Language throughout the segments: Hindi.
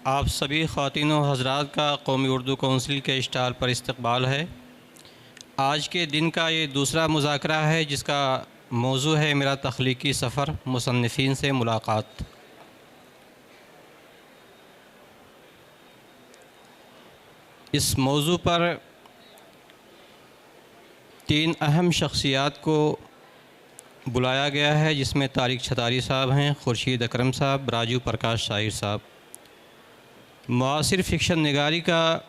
आप सभी ख़वातीन व हज़रात का कौमी उर्दू कौंसिल के स्टाल पर इस्तकबाल है। आज के दिन का ये दूसरा मुज़ाकरा है जिसका मौजू है मेरा तख्लीकी सफ़र मुसन्निफ़ीन से मुलाक़ात। इस मौजू पर तीन अहम शख्सियात को बुलाया गया है, जिसमें तारिक छतारी साहब हैं, खुर्शीद अकरम साहब, राजू प्रकाश शाहिर साहब। मुआसिर फ़िक्शन निगारी का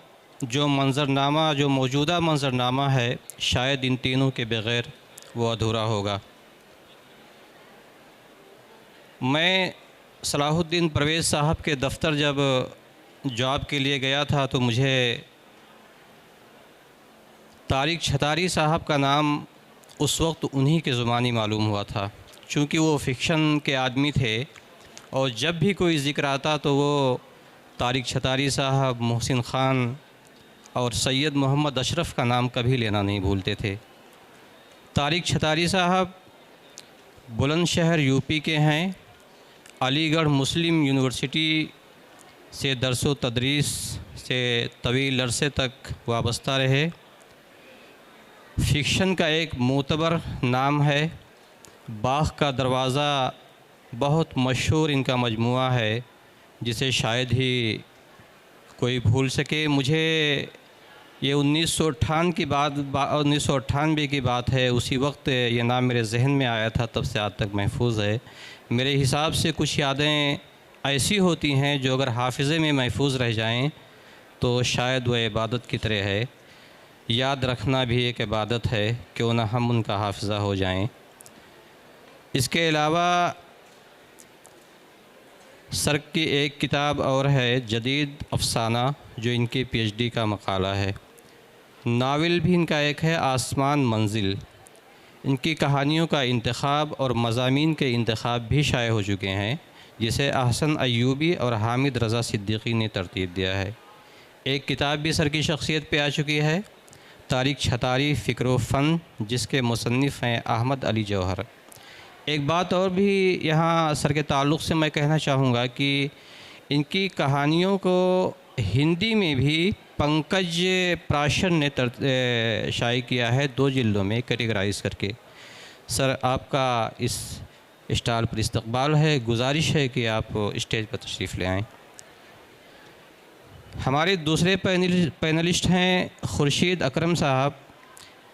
जो मंज़रनामा, जो मौजूदा मंज़रनामा है, शायद इन तीनों के बग़ैर वो अधूरा होगा। मैं सलाहुद्दीन परवेज़ साहब के दफ़्तर जब जॉब के लिए गया था तो मुझे तारिक छतारी साहब का नाम उस वक्त उन्हीं के ज़ुबानी मालूम हुआ था, चूँकि वो फ़िक्शन के आदमी थे और जब भी कोई ज़िक्र आता तो वो तारिक छतारी साहब, मोहसिन ख़ान और सैयद मोहम्मद अशरफ़ का नाम कभी लेना नहीं भूलते थे। तारिक छतारी साहब बुलंदशहर यूपी के हैं। अलीगढ़ मुस्लिम यूनिवर्सिटी से दरसो तदरीस से तवील अरसे तक वाबस्ता रहे। फ़िक्शन का एक मोतबर नाम है। बाग़ का दरवाज़ा बहुत मशहूर इनका मजमुआ है, जिसे शायद ही कोई भूल सके। मुझे ये 1998 की बात है, उसी वक्त ये नाम मेरे जहन में आया था, तब से आज तक महफूज है। मेरे हिसाब से कुछ यादें ऐसी होती हैं जो अगर हाफिज़े में महफूज रह जाएं तो शायद वह इबादत की तरह है। याद रखना भी एक इबादत है, क्यों ना हम उनका हाफिज़ा हो जाएं। इसके अलावा सर की एक किताब और है, जदीद अफ़साना, जो इनकी पीएचडी का मकाला है। नावल भी इनका एक है, आसमान मंजिल। इनकी कहानियों का इंतखाब और मज़ामीन के इंतखाब भी शाये हो चुके हैं, जिसे अहसन अय्यूबी और हामिद रज़ा सिद्दीकी ने तरतीब दिया है। एक किताब भी सर की शख्सियत पे आ चुकी है, तारिक छतारी फ़िक्र फ़न, जिसके मुसन्निफ़ हैं अहमद अली जौहर। एक बात और भी यहाँ सर के ताल्लुक़ से मैं कहना चाहूँगा कि इनकी कहानियों को हिंदी में भी पंकज प्राशन ने शाये किया है, 2 जिल्दों में कैटेगराइज़ करके। सर, आपका इस स्टाल पर इस्तकबाल है। गुजारिश है कि आप स्टेज पर तशरीफ़ ले आएँ। हमारे दूसरे पैनलिस्ट हैं खुर्शीद अकरम साहब।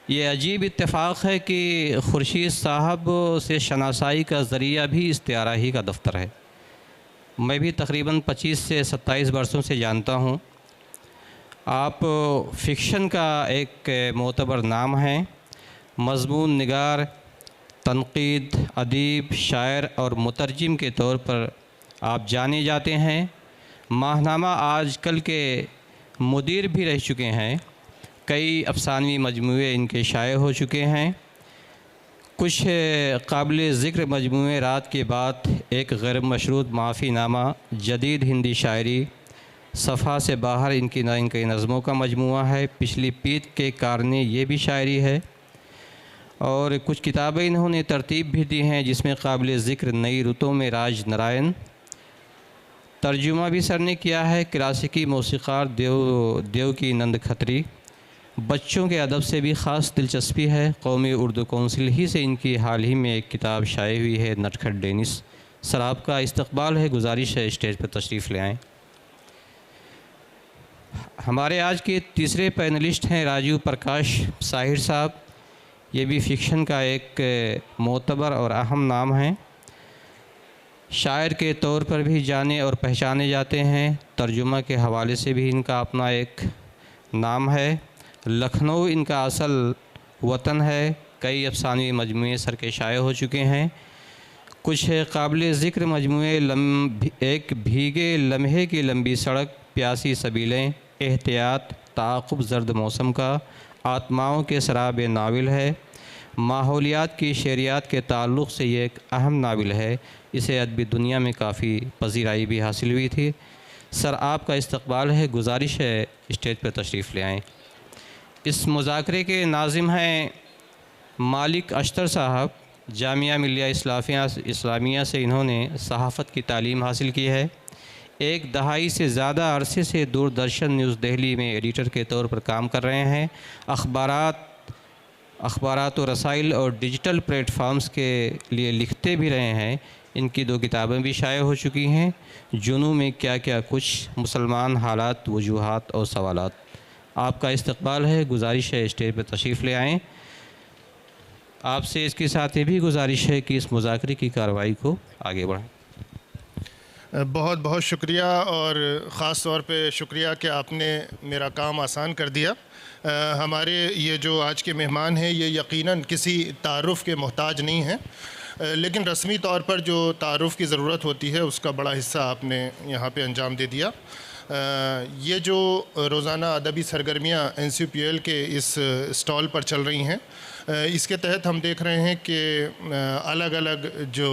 ये अजीब इत्तेफ़ाक है कि खुर्शीद साहब से शनासाई का ज़रिया भी इस्तिआरा ही का दफ़्तर है। मैं भी तकरीबन 25 से 27 वर्षों से जानता हूँ। आप फ़िक्शन का एक मोतबर नाम हैं। मज़मून निगार, तनक़ीद, अदीब, शायर और मुतरजिम के तौर पर आप जाने जाते हैं। माहनामा आजकल के मुदीर भी रह चुके हैं। कई अफ़सानवी मजमूए इनके शाये हो चुके हैं। कुछ काबिल ज़िक्र मजमूए रात के बाद, एक गैर मशरूत माफ़ीनामा, जदीद हिंदी शायरी, सफ़ा से बाहर इनकी नज़मों का मजमुआ है। पिछली पीत के कारने ये भी शायरी है। और कुछ किताबें इन्होंने तरतीब भी दी हैं, जिसमें काबिल ज़िक्र नई रुतों में राज नारायण। तर्जुमा भी सर ने किया है क्लासिकी मौसीक़ार देव की नंद खत्री। बच्चों के अदब से भी ख़ास दिलचस्पी है। कौमी उर्दू कौंसिल ही से इनकी हाल ही में एक किताब शाये हुई है, नटखट डेनिस। सर, आपका इस्तकबाल है। गुजारिश है स्टेज पर तशरीफ़ ले आएँ। हमारे आज के तीसरे पैनलिस्ट हैं राजू प्रकाश शाहिर साहब। ये भी फ़िक्शन का एक मोतबर और अहम नाम है। शायर के तौर पर भी जाने और पहचाने जाते हैं। तर्जुमा के हवाले से भी इनका अपना एक नाम है। लखनऊ इनका असल वतन है। कई अफ़सानवी मजमूए सर के शाये हो चुके हैं। कुछ काबिल ज़िक्र मजमूए एक भीगे लम्हे की लंबी सड़क, प्यासी सबीलें, एहतियात, ताक़ुब ज़र्द मौसम का, आत्माओं के शराब नावल है। माहौलियात की शेरियात के ताल्लुक़ से ये एक अहम नावल है। इसे अदबी दुनिया में काफ़ी पज़ीराई भी हासिल हुई थी। सर, आपका इस्तकबाल है। गुजारिश है स्टेज पर तशरीफ़ ले आएँ। इस मुज़ाकरे के नाज़िम हैं मालिक अख्तर साहब। जामिया मिल्लिया इस्लामिया से इन्होंने सहाफ़त की तालीम हासिल की है। एक दहाई से ज़्यादा अरसे से दूरदर्शन न्यूज़ दिल्ली में एडिटर के तौर पर काम कर रहे हैं। अखबारात और रसाइल और डिजिटल प्लेटफॉर्म्स के लिए लिखते भी रहे हैं। इनकी 2 किताबें भी शाये हो चुकी हैं, जुनून में क्या क्या कुछ, मुसलमान हालात, वजूहात और सवालात। आपका इस्तकबाल है, गुजारिश है स्टेज पर तशरीफ़ ले आएँ। आपसे इसके साथ ये भी गुजारिश है कि इस मुज़ाकरे की कार्रवाई को आगे बढ़ाएँ। बहुत बहुत शुक्रिया, और ख़ास तौर पे शुक्रिया कि आपने मेरा काम आसान कर दिया। हमारे ये जो आज के मेहमान हैं ये यकीनन किसी तारुफ़ के मोहताज नहीं हैं, लेकिन रस्मी तौर पर जो तारुफ़ की ज़रूरत होती है उसका बड़ा हिस्सा आपने यहाँ पे अंजाम दे दिया। ये जो रोज़ाना अदबी सरगर्मियाँ NCPL के इस स्टॉल पर चल रही हैं, इसके तहत हम देख रहे हैं कि अलग अलग जो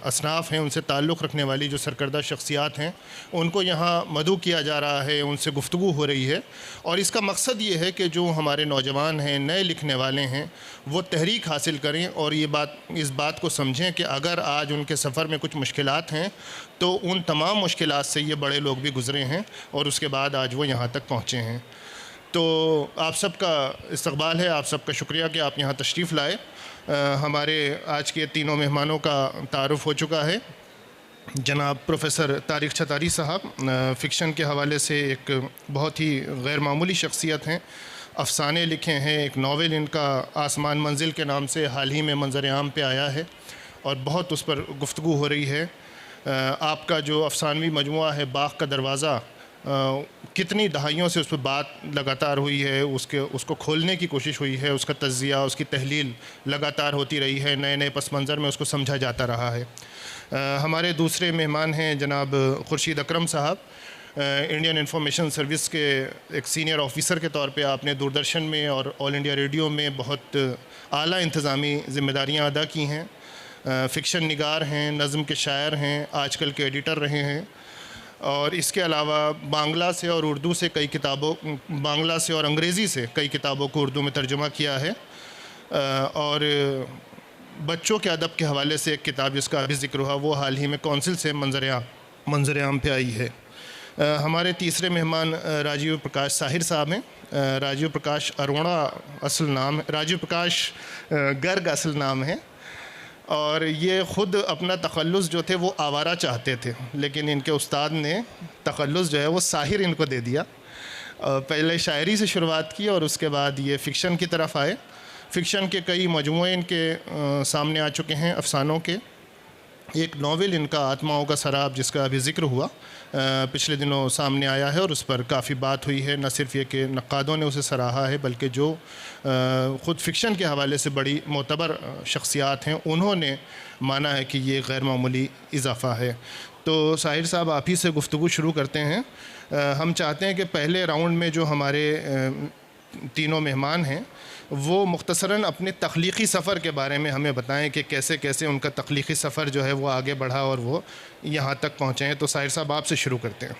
असनाफ़ हैं उनसे ताल्लुक़ रखने वाली जो सरकर्दा शख्सियात हैं उनको यहाँ मदऊ किया जा रहा है, उनसे गुफ्तगू हो रही है। और इसका मकसद ये है कि जो हमारे नौजवान हैं, नए लिखने वाले हैं, वो तहरीक हासिल करें और इस बात को समझें कि अगर आज उनके सफ़र में कुछ मुश्किलात हैं तो उन तमाम मुश्किलात से ये बड़े लोग भी गुज़रे हैं और उसके बाद आज वो यहाँ तक पहुँचे हैं। तो आप सबका इस्तकबाल है, आप सबका शुक्रिया कि आप यहाँ तशरीफ़ लाए। हमारे आज के तीनों मेहमानों का तारुफ़ हो चुका है। जनाब प्रोफ़ेसर तारिक छतारी साहब फ़िक्शन के हवाले से एक बहुत ही गैर मामूली शख्सियत हैं, अफ़साने लिखे हैं। एक नावल इनका आसमान मंजिल के नाम से हाल ही में मंज़र आम पे आया है और बहुत उस पर गुफ्तगू हो रही है। आपका जो अफ़सानवी मजमुआ है बाग़ का दरवाज़ा, कितनी दहाइयों से उस पर बात लगातार हुई है, उसको खोलने की कोशिश हुई है, उसका तज़्ज़िया, उसकी तहलील लगातार होती रही है, नए नए पस मंज़र में उसको समझा जाता रहा है। हमारे दूसरे मेहमान हैं जनाब खुर्शीद अकरम साहब। इंडियन इंफॉर्मेशन सर्विस के एक सीनियर ऑफ़िसर के तौर पे आपने दूरदर्शन में और ऑल इंडिया रेडियो में बहुत आला इंतज़ामी ज़िम्मेदारियाँ अदा की हैं। फ़िक्शन निगार हैं, नज़्म के शायर हैं, आजकल के एडिटर रहे हैं, और इसके अलावा बांग्ला से और उर्दू से कई किताबों बांग्ला से और अंग्रेज़ी से कई किताबों को उर्दू में तर्जुमा किया है। और बच्चों के अदब के हवाले से एक किताब जिसका अभी ज़िक्र हुआ वो हाल ही में कौंसिल से मंज़र आम पे आई है। हमारे तीसरे मेहमान राजीव प्रकाश साहिर साहब हैं। राजीव प्रकाश अरोड़ा असल नाम है, राजीव प्रकाश गर्ग असल नाम है, और ये ख़ुद अपना तख़ल्लुस जो थे वो आवारा चाहते थे, लेकिन इनके उस्ताद ने तख़ल्लुस जो है वो साहिर इनको दे दिया। पहले शायरी से शुरुआत की और उसके बाद ये फ़िक्शन की तरफ आए। फ़िक्शन के कई मजमूए इनके सामने आ चुके हैं अफ़सानों के। एक नावल इनका आत्माओं का सराब, जिसका अभी ज़िक्र हुआ, पिछले दिनों सामने आया है और उस पर काफ़ी बात हुई है। न सिर्फ ये कि नक़ादों ने उसे सराहा है, बल्कि जो ख़ुद फ़िक्शन के हवाले से बड़ी मोतबर शख्सियात हैं उन्होंने माना है कि ये गैर मामूली इजाफ़ा है। तो साहिर साहब, आप ही से गुफ्तगू शुरू करते हैं। हम चाहते हैं कि पहले राउंड में जो हमारे तीनों मेहमान हैं वो मुख्तसरन अपने तख्लीक़ी सफ़र के बारे में हमें बताएं कि कैसे कैसे उनका तख्लीक़ी सफ़र जो है वो आगे बढ़ा और वो यहाँ तक पहुँचे हैं। तो साहिर साहब, आपसे शुरू करते हैं।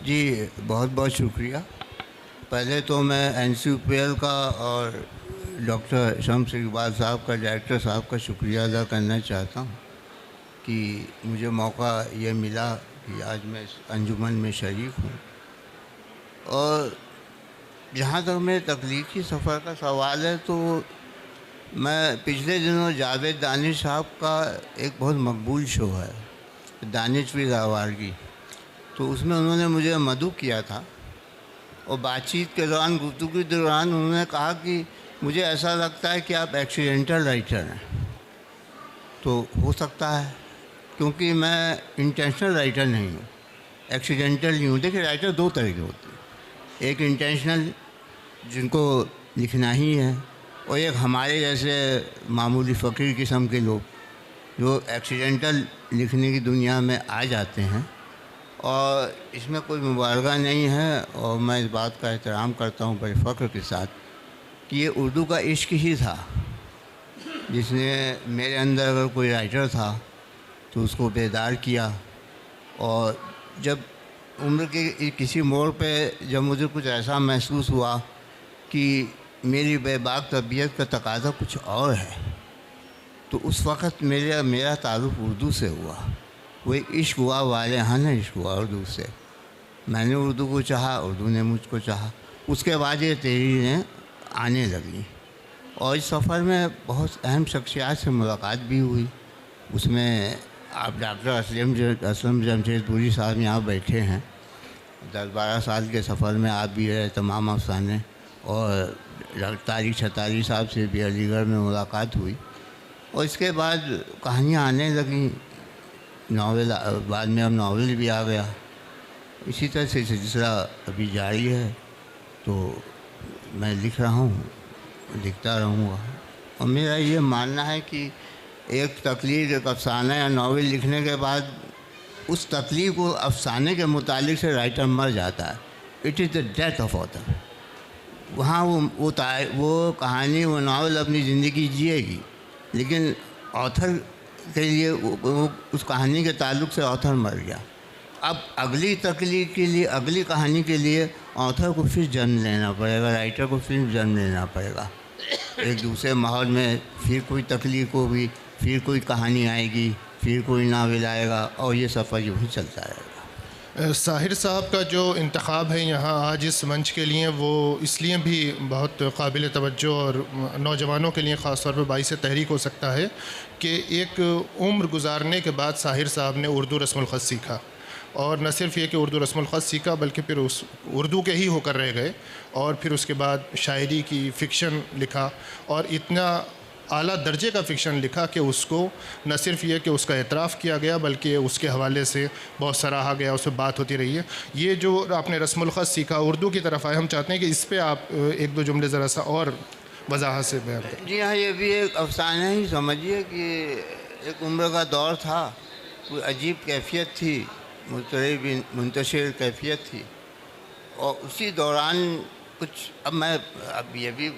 जी, बहुत बहुत शुक्रिया। पहले तो मैं NCPL का और डॉक्टर शम्स इकबाल साहब का, डायरेक्टर साहब का शुक्रिया अदा करना चाहता हूँ कि मुझे मौका ये मिला कि आज मैं इस अंजुमन में शरीक हूँ। और जहाँ तक मेरे तख्लीक़ी सफ़र का सवाल है, तो मैं पिछले दिनों जावेद दानिश साहब का एक बहुत मकबूल शो है, दानिश विद आवारगी, तो उसमें उन्होंने मुझे मदऊ किया था और बातचीत के दौरान, गुफ्तगू के दौरान उन्होंने कहा कि मुझे ऐसा लगता है कि आप एक्सीडेंटल राइटर हैं। तो हो सकता है, क्योंकि मैं इंटेंशनल राइटर नहीं हूँ, एक्सीडेंटल नहीं हूँ। देखिए, राइटर दो तरह के होते हैं, एक इंटेंशनल जिनको लिखना ही है, और एक हमारे जैसे मामूली फ़कीर किस्म के लोग जो एक्सीडेंटल लिखने की दुनिया में आ जाते हैं। और इसमें कोई मुबालगा नहीं है, और मैं इस बात का एहतराम करता हूँ बड़े फ़ख्र के साथ कि ये उर्दू का इश्क ही था जिसने मेरे अंदर, अगर कोई राइटर था तो उसको बेदार किया। और जब उम्र के किसी मोड़ पे जब मुझे कुछ ऐसा महसूस हुआ कि मेरी बेबाक तबीयत का तकाज़ा कुछ और है, तो उस वक़्त मेरा ताल्लुक़ उर्दू से हुआ। वही इश्क हुआ, वाले हाँ ना इश्क हुआ उर्दू से। मैंने उर्दू को चाहा, उर्दू ने मुझको चाहा। उसके बाद ये तहरीरें आने लगी और इस सफ़र में बहुत अहम शख्सियात से मुलाकात भी हुई। उसमें आप डॉक्टर असलम जमशेदपुरी साहब यहाँ बैठे हैं। 10-12 साल के सफ़र में आप भी रहे, तमाम अफसाने। और तारिक छतारी साहब से भी अलीगढ़ में मुलाकात हुई और इसके बाद कहानियाँ आने लगी, नावल, बाद में अब नावल भी आ गया। इसी तरह से सिलसिला अभी जारी है। तो मैं लिख रहा हूँ, लिखता रहूँगा। और मेरा ये मानना है कि एक तकलीफ, एक अफसाना या नावल लिखने के बाद उस तकलीफ को अफसाने के मुतालिक से राइटर मर जाता है। It is the death of author. वहाँ वो कहानी, वो नावल अपनी ज़िंदगी जिएगी, लेकिन ऑथर के लिए वो उस कहानी के ताल्लुक़ से ऑथर मर गया। अब अगली तकलीफ के लिए, अगली कहानी के लिए ऑथर को फिर जन्म लेना पड़ेगा, राइटर को फिर जन्म लेना पड़ेगा। एक दूसरे माहौल में फिर कोई तकलीफ होगी, फिर कोई कहानी आएगी, फिर कोई नावल आएगा और ये सफ़र यूँ ही चलता रहेगा। साहिर साहब का जो इंतखाब है यहाँ आज इस मंच के लिए, वो इसलिए भी बहुत काबिल तवज्जो और नौजवानों के लिए ख़ास तौर पर बाइस तहरीक हो सकता है कि एक उम्र गुजारने के बाद साहिर साहब ने उर्दू रस्मुल ख़त सीखा। और न सिर्फ ये कि उर्दू रस्मुल ख़त सीखा, बल्कि फिर उस उर्दू के ही होकर रह गए और फिर उसके बाद शायरी की, फ़िक्शन लिखा और इतना आला दर्जे का फ़िक्शन लिखा कि उसको न सिर्फ ये कि उसका एतराफ़ किया गया, बल्कि उसके हवाले से बहुत सराहा गया, उस पर बात होती रही है। ये जो आपने रस्मुल ख़त सीखा, उर्दू की तरफ आए, हम चाहते हैं कि इस पर आप एक दो जुमले ज़रा सा और वजाहत से बयान करें। जी हाँ, ये भी एक अफसाना ही समझिए कि एक उम्र का दौर था, कोई अजीब कैफियत थी, मुंतशिर कैफियत थी। और उसी दौरान कुछ, अब ये भी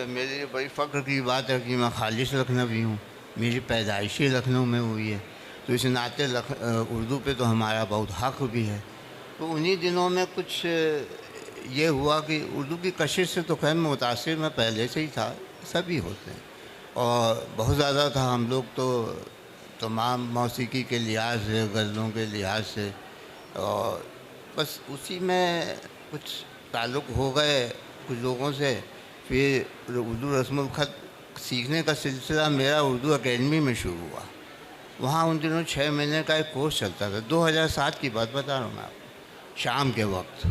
मेरे लिए बड़ी फ़ख्र की बात है कि मैं खालिश लखनवी हूँ। मेरी पैदाइशी लखनऊ में हुई है, तो इस नाते उर्दू पे तो हमारा बहुत हक़ भी है। तो उन्हीं दिनों में कुछ ये हुआ कि उर्दू की कशिश से तो खैर मुतासिर मैं पहले से ही था, सभी होते हैं, और बहुत ज़्यादा था। हम लोग तो तमाम मौसीकी के लिहाज से, गज़लों के लिहाज से, और बस उसी में कुछ ताल्लुक़ हो गए कुछ लोगों से। फिर उर्दू रस्मुल ख़त सीखने का सिलसिला मेरा उर्दू अकेडमी में शुरू हुआ। वहाँ उन दिनों 6 महीने का एक कोर्स चलता था। 2007 की बात बता रहा हूँ मैं आपको, शाम के वक्त,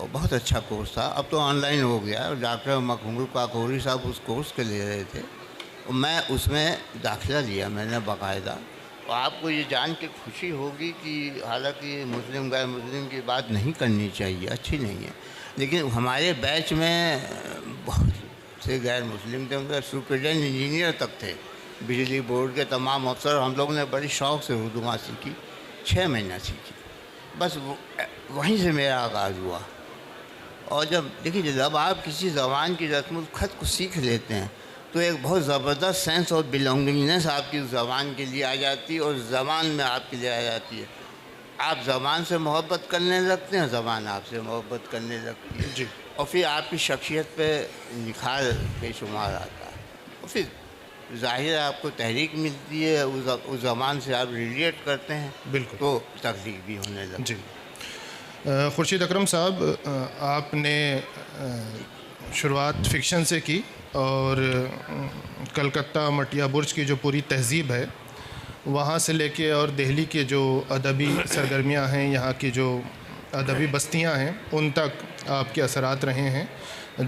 और बहुत अच्छा कोर्स था। अब तो ऑनलाइन हो गया। डॉक्टर मखमूर काकोरी साहब उस कोर्स के ले रहे थे और मैं उसमें दाखिला लिया मैंने बाकायदा। और आपको ये जान के खुशी होगी कि हालांकि मुस्लिम गैर मुस्लिम की बात नहीं करनी चाहिए, अच्छी नहीं है, लेकिन हमारे बैच में बहुत से गैर मुस्लिम थे, उनके सुपरिटेंडेंट इंजीनियर तक थे, बिजली बोर्ड के तमाम अफसर। हम लोग ने बड़ी शौक़ से उर्दू वहाँ सीखी, 6 महीना सीखी। बस वहीं से मेरा आगाज़ हुआ। और जब देखिए, जब आप किसी ज़बान की रस्मुल ख़त को सीख लेते हैं तो एक बहुत ज़बरदस्त सेंस और बिलोंगिंगनेस आपकी उस ज़बान के लिए आ जाती है और ज़बान में आपके लिए आ जाती है। आप ज़बान से मोहब्बत करने लगते हैं, ज़बान आपसे मोहब्बत करने लगती है जी। और फिर आपकी शख्सियत पे निखार बेशुमार आता है और फिर ज़ाहिर आपको तहरीक मिलती है, उस ज़बान से आप रिलेट करते हैं, बिल्कुल, तो तकलीफ भी होने लगती है जी। खुर्शीद अकरम साहब, आपने शुरुआत फ़िक्शन से की और कलकत्ता मटिया बुर्ज की जो पूरी तहज़ीब है वहाँ से लेके और दिल्ली के जो अदबी सरगर्मियाँ हैं, यहाँ की जो अदबी बस्तियाँ हैं, उन तक आपके असरात रहे हैं।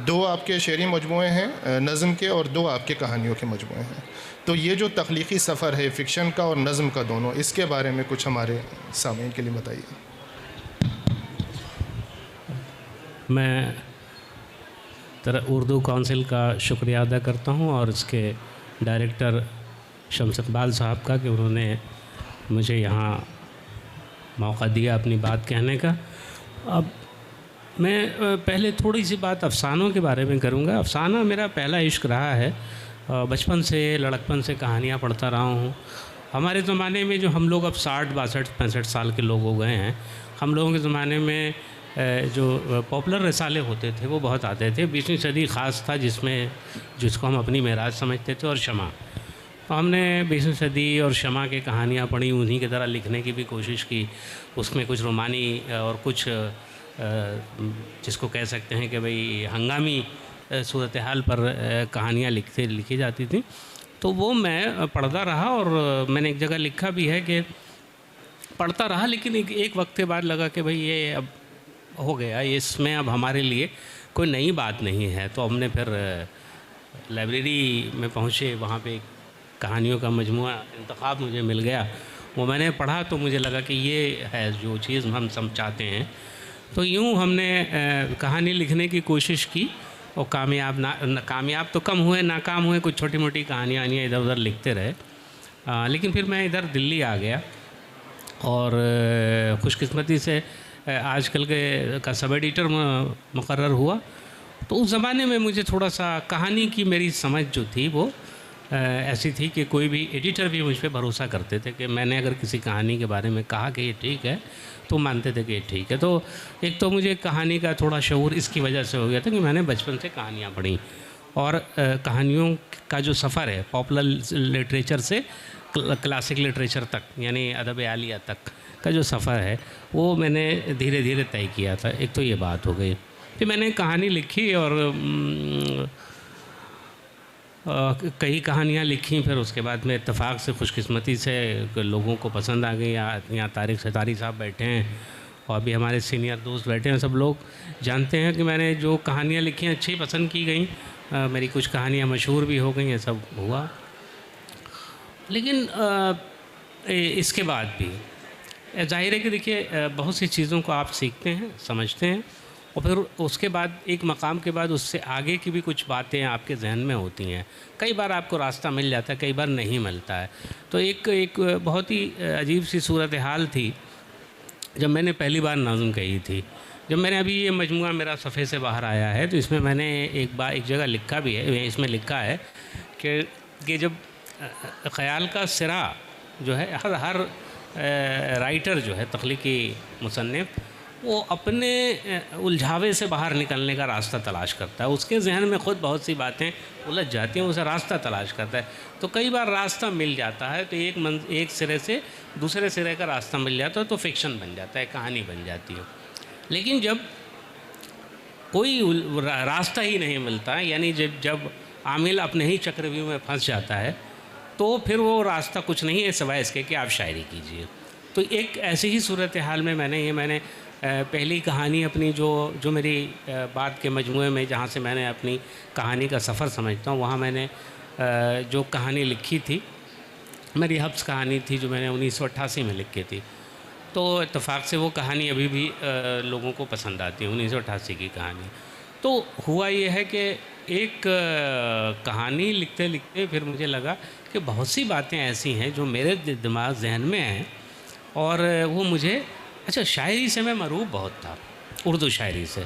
2 आपके शेरी मजमूए हैं नज़म के और 2 आपके कहानियों के मजमूए हैं। तो ये जो तख्लीक़ी सफ़र है फ़िक्शन का और नज़म का दोनों, इसके बारे में कुछ हमारे सामईन के लिए बताइए। मैं उर्दू काउंसिल का शुक्रिया अदा करता हूँ और इसके डायरेक्टर शम्स इकबाल साहब का कि उन्होंने मुझे यहाँ मौका दिया अपनी बात कहने का। अब मैं पहले थोड़ी सी बात अफ़सानों के बारे में करूँगा। अफ़साना मेरा पहला इश्क रहा है। बचपन से, लड़कपन से कहानियाँ पढ़ता रहा हूँ। हमारे ज़माने में जो हम लोग अब 60, 62, 65 साल के लोग हो गए हैं, हम लोगों के ज़माने में जो पॉपुलर रसाले होते थे वो बहुत आते थे। 20वीं सदी ख़ास था जिसको हम अपनी मेराज समझते थे, और शमा। तो हमने 20वीं सदी और शमा की कहानियाँ पढ़ी, उन्हीं की तरह लिखने की भी कोशिश की। उसमें कुछ रोमानी और कुछ जिसको कह सकते हैं कि भाई हंगामी सूरत हाल पर कहानियाँ लिखी जाती थी। तो वो मैं पढ़ता रहा और मैंने एक जगह लिखा भी है कि पढ़ता रहा, लेकिन एक वक्त के बाद लगा कि भाई ये अब हो गया, इसमें अब हमारे लिए कोई नई बात नहीं है। तो हमने फिर लाइब्रेरी में पहुँचे, वहाँ पे कहानियों का मजमुआ इंतखाब मुझे मिल गया, वो मैंने पढ़ा तो मुझे लगा कि ये है जो चीज़ हम सब चाहते हैं। तो यूँ हमने कहानी लिखने की कोशिश की और कामयाब तो कम हुए, नाकाम हुए। कुछ छोटी मोटी कहानियाँ इधर उधर लिखते रहे। लेकिन फिर मैं इधर दिल्ली आ गया और खुशकिस्मती से आजकल का सब एडिटर मुकर्रर हुआ। तो उस ज़माने में मुझे थोड़ा सा कहानी की मेरी समझ जो थी वो ऐसी थी कि कोई भी एडिटर भी मुझ पर भरोसा करते थे कि मैंने अगर किसी कहानी के बारे में कहा कि ये ठीक है तो मानते थे कि ये ठीक है। तो एक तो मुझे कहानी का थोड़ा शऊर इसकी वजह से हो गया था कि मैंने बचपन से कहानियाँ पढ़ी और कहानियों का जो सफ़र है पॉपुलर लिटरेचर से क्लासिक लिटरेचर तक, यानी अदब आलिया तक का जो सफ़र है वो मैंने धीरे धीरे तय किया था। एक तो ये बात हो गई। फिर मैंने कहानी लिखी और कई कहानियाँ लिखी। फिर उसके बाद में इत्तेफाक से खुशकिस्मती से लोगों को पसंद आ गई। यहाँ तारिक सतारी साहब बैठे हैं और भी हमारे सीनियर दोस्त बैठे हैं, सब लोग जानते हैं कि मैंने जो कहानियाँ लिखी हैं अच्छी पसंद की गई। मेरी कुछ कहानियाँ मशहूर भी हो गई, ये सब हुआ। लेकिन इसके बाद भी ज़ाहिर है कि देखिए बहुत सी चीज़ों को आप सीखते हैं, समझते हैं और फिर उसके बाद एक मकाम के बाद उससे आगे की भी कुछ बातें आपके जहन में होती हैं। कई बार आपको रास्ता मिल जाता है, कई बार नहीं मिलता है। तो एक बहुत ही अजीब सी सूरत हाल थी जब मैंने पहली बार नाज़्म कही थी। जब मैंने अभी ये मजमुआ मेरा सफ़े से बाहर आया है तो इसमें मैंने एक जगह लिखा भी है, इसमें लिखा है कि जब ख़याल का सिरा जो है हर राइटर जो है तख्लीकी मुसन्निफ़ वो अपने उलझावे से बाहर निकलने का रास्ता तलाश करता है। उसके जहन में ख़ुद बहुत सी बातें उलझ जाती हैं, उसे रास्ता तलाश करता है। तो कई बार रास्ता मिल जाता है तो एक सिरे से दूसरे सिरे का रास्ता मिल जाता है तो फ़िक्शन बन जाता है, कहानी बन जाती है। लेकिन जब कोई रास्ता ही नहीं मिलता, यानी जब आमिल अपने ही चक्रव्यूह में फंस जाता है तो फिर वो रास्ता कुछ नहीं है सिवाय इसके कि आप शायरी कीजिए। तो एक ऐसी ही सूरत हाल में मैंने पहली कहानी अपनी जो मेरी बात के मजमूए में जहाँ से मैंने अपनी कहानी का सफ़र समझता हूँ, वहाँ मैंने जो कहानी लिखी थी मेरी हब्स कहानी थी जो मैंने 1988 में लिखी थी। तो इत्तेफाक से वो कहानी अभी भी लोगों को पसंद आती है, 1988 की कहानी। तो हुआ ये है कि एक कहानी लिखते लिखते फिर मुझे लगा कि बहुत सी बातें ऐसी हैं जो मेरे दिमाग जहन में हैं और वो मुझे शायरी से मैं मरूब बहुत था, उर्दू शायरी से।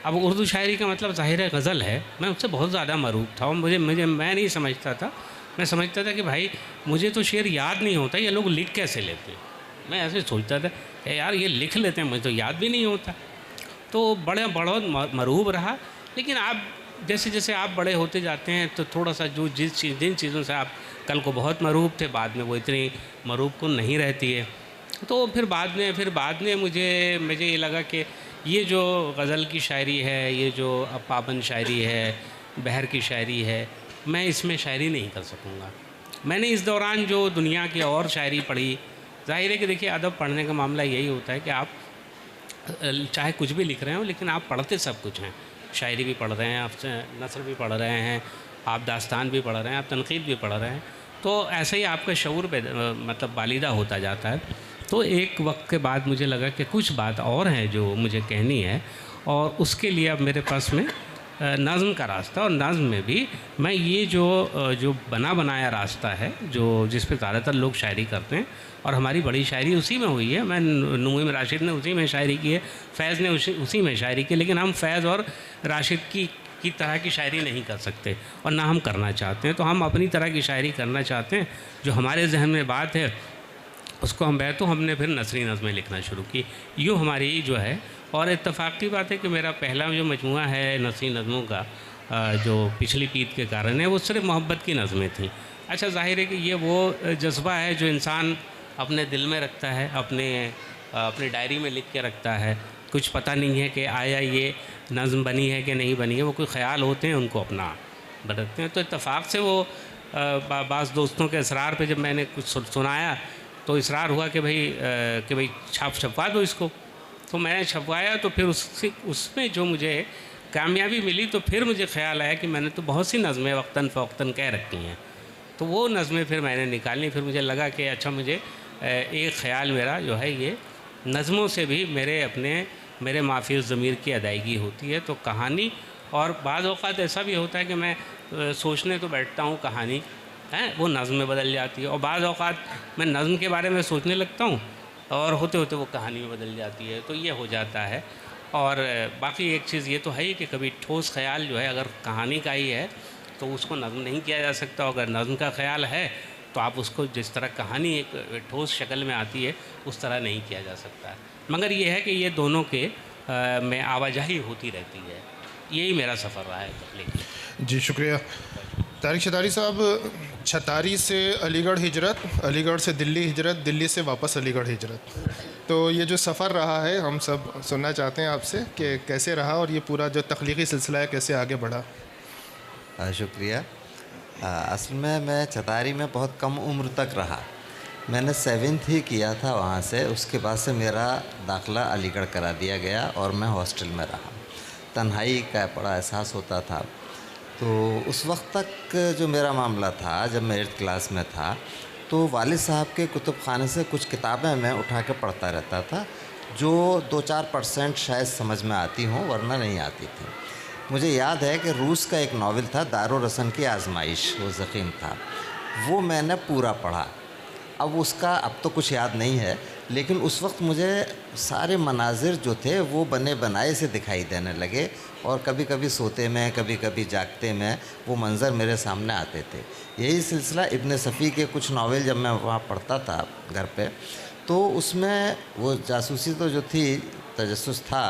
अब उर्दू शायरी का मतलब ज़ाहिर है गज़ल है, मैं उससे बहुत ज़्यादा मरूब था और मैं नहीं समझता था। मैं समझता था कि भाई मुझे तो शेर याद नहीं होता, ये लोग लिख कैसे लेते हैं। मैं ऐसे सोचता था यार ये लिख लेते हैं, मुझे तो याद भी नहीं होता। तो बहुत मरूब रहा। लेकिन आप जैसे जैसे आप बड़े होते जाते हैं तो थोड़ा सा जिन चीज़ों से आप कल को बहुत मरूब थे, बाद में वो इतनी मरूब को नहीं रहती है। तो फिर बाद में मुझे ये लगा कि ये जो गज़ल की शायरी है, ये जो पाबंद शायरी है, बहर की शायरी है, मैं इसमें शायरी नहीं कर सकूँगा। मैंने इस दौरान जो दुनिया की और शायरी पढ़ी, ज़ाहिर है कि देखिए अदब पढ़ने का मामला यही होता है कि आप चाहे कुछ भी लिख रहे हो लेकिन आप पढ़ते सब कुछ हैं। शायरी भी पढ़ रहे हैं, आप नस्र भी पढ़ रहे हैं, आप दास्तान भी पढ़ रहे हैं, आप तनक़ीद भी पढ़ रहे हैं। तो ऐसे ही आपका शऊर मतलब बालिदा होता जाता है। तो एक वक्त के बाद मुझे लगा कि कुछ बात और है जो मुझे कहनी है और उसके लिए अब मेरे पास में नज़्म का रास्ता, और नज़्म में भी मैं ये जो बना बनाया रास्ता है जिस पे ज़्यादातर लोग शायरी करते हैं और हमारी बड़ी शायरी उसी में हुई है। मैं नूईम राशिद ने उसी में शायरी की है, फैज़ ने उसी में शायरी की, लेकिन हम फैज़ और राशिद की तरह की शायरी नहीं कर सकते और ना हम करना चाहते हैं। तो हम अपनी तरह की शायरी करना चाहते हैं, जो हमारे जहन में बात है उसको हमने फिर नसरी नज़में लिखना शुरू की। यूँ हमारी जो है, और इत्तेफाक की बात है कि मेरा पहला जो मजमुआ है नसरी नज़मों का जो पिछली पीत के कारण है, वो सिर्फ मोहब्बत की नज़में थीं। अच्छा, ज़ाहिर है कि ये वो जज्बा है जो इंसान अपने दिल में रखता है, अपनी डायरी में लिख के रखता है। कुछ पता नहीं है कि आया ये नज़्म बनी है कि नहीं बनी है, वो कोई ख़्याल होते हैं, उनको अपना बरतते हैं। तो इत्तेफाक से वो बाज़ दोस्तों के इसरार पे जब मैंने कुछ सुनाया तो इसरार हुआ कि भाई छपवा दो इसको। तो मैंने छपवाया, तो फिर उसमें जो मुझे कामयाबी मिली, तो फिर मुझे ख़्याल आया कि मैंने तो बहुत सी नज़में वक्तन फ़वक्तन कह रखी हैं। तो वो नज़में फिर मैंने निकाली। फिर मुझे लगा कि अच्छा, मुझे एक ख़्याल मेरा जो है ये नज़मों से भी मेरे माफ़ी ज़मीर की अदायगी होती है। तो कहानी, और बाज़ औक़ात ऐसा भी होता है कि मैं सोचने तो बैठता हूँ कहानी है, वो नज़्म में बदल जाती है, और बाज़ औक़ात मैं नज़्म के बारे में सोचने लगता हूँ और होते होते वो कहानी में बदल जाती है। तो ये हो जाता है। और बाकी एक चीज़ ये तो है ही कि कभी ठोस ख़्याल जो है अगर कहानी का ही है तो उसको नज़्म नहीं किया जा सकता। अगर नज़्म का ख़्याल है तो आप उसको जिस तरह कहानी एक ठोस शक्ल में आती है उस तरह नहीं किया जा सकता है। मगर ये है कि ये दोनों के में आवाजाही होती रहती है। यही मेरा सफ़र रहा है तख्लीक। जी शुक्रिया। तारिक छतारी साहब, छतारी से अलीगढ़ हिजरत, अलीगढ़ से दिल्ली हिजरत, दिल्ली से वापस अलीगढ़ हिजरत, तो ये जो सफ़र रहा है हम सब सुनना चाहते हैं आपसे कि कैसे रहा और ये पूरा जो तख्लीकी सिलसिला है कैसे आगे बढ़ा। शुक्रिया। असल में मैं छतारी में बहुत कम उम्र तक रहा। मैंने 7th ही किया था वहाँ से। उसके बाद से मेरा दाखिला अलीगढ़ करा दिया गया और मैं हॉस्टल में रहा। तन्हाई का बड़ा एहसास होता था। तो उस वक्त तक जो मेरा मामला था, जब मैं 8th क्लास में था, तो वालिद साहब के कुतुब खाने से कुछ किताबें मैं उठा के पढ़ता रहता था, जो 2-4% शायद समझ में आती हों, वरना नहीं आती थी। मुझे याद है कि रूस का एक नावल था, दारुल रसन की आजमाइश, वो ज़ख़ीम था, वो मैंने पूरा पढ़ा। अब तो कुछ याद नहीं है, लेकिन उस वक्त मुझे सारे मनाजिर जो थे वो बने बनाए से दिखाई देने लगे, और कभी कभी सोते में, कभी कभी जागते में वो मंज़र मेरे सामने आते थे। यही सिलसिला इब्न सफ़ी के कुछ नावल जब मैं वहाँ पढ़ता था घर पे, तो उसमें वो जासूसी तो जो थी, तजस्सुस था,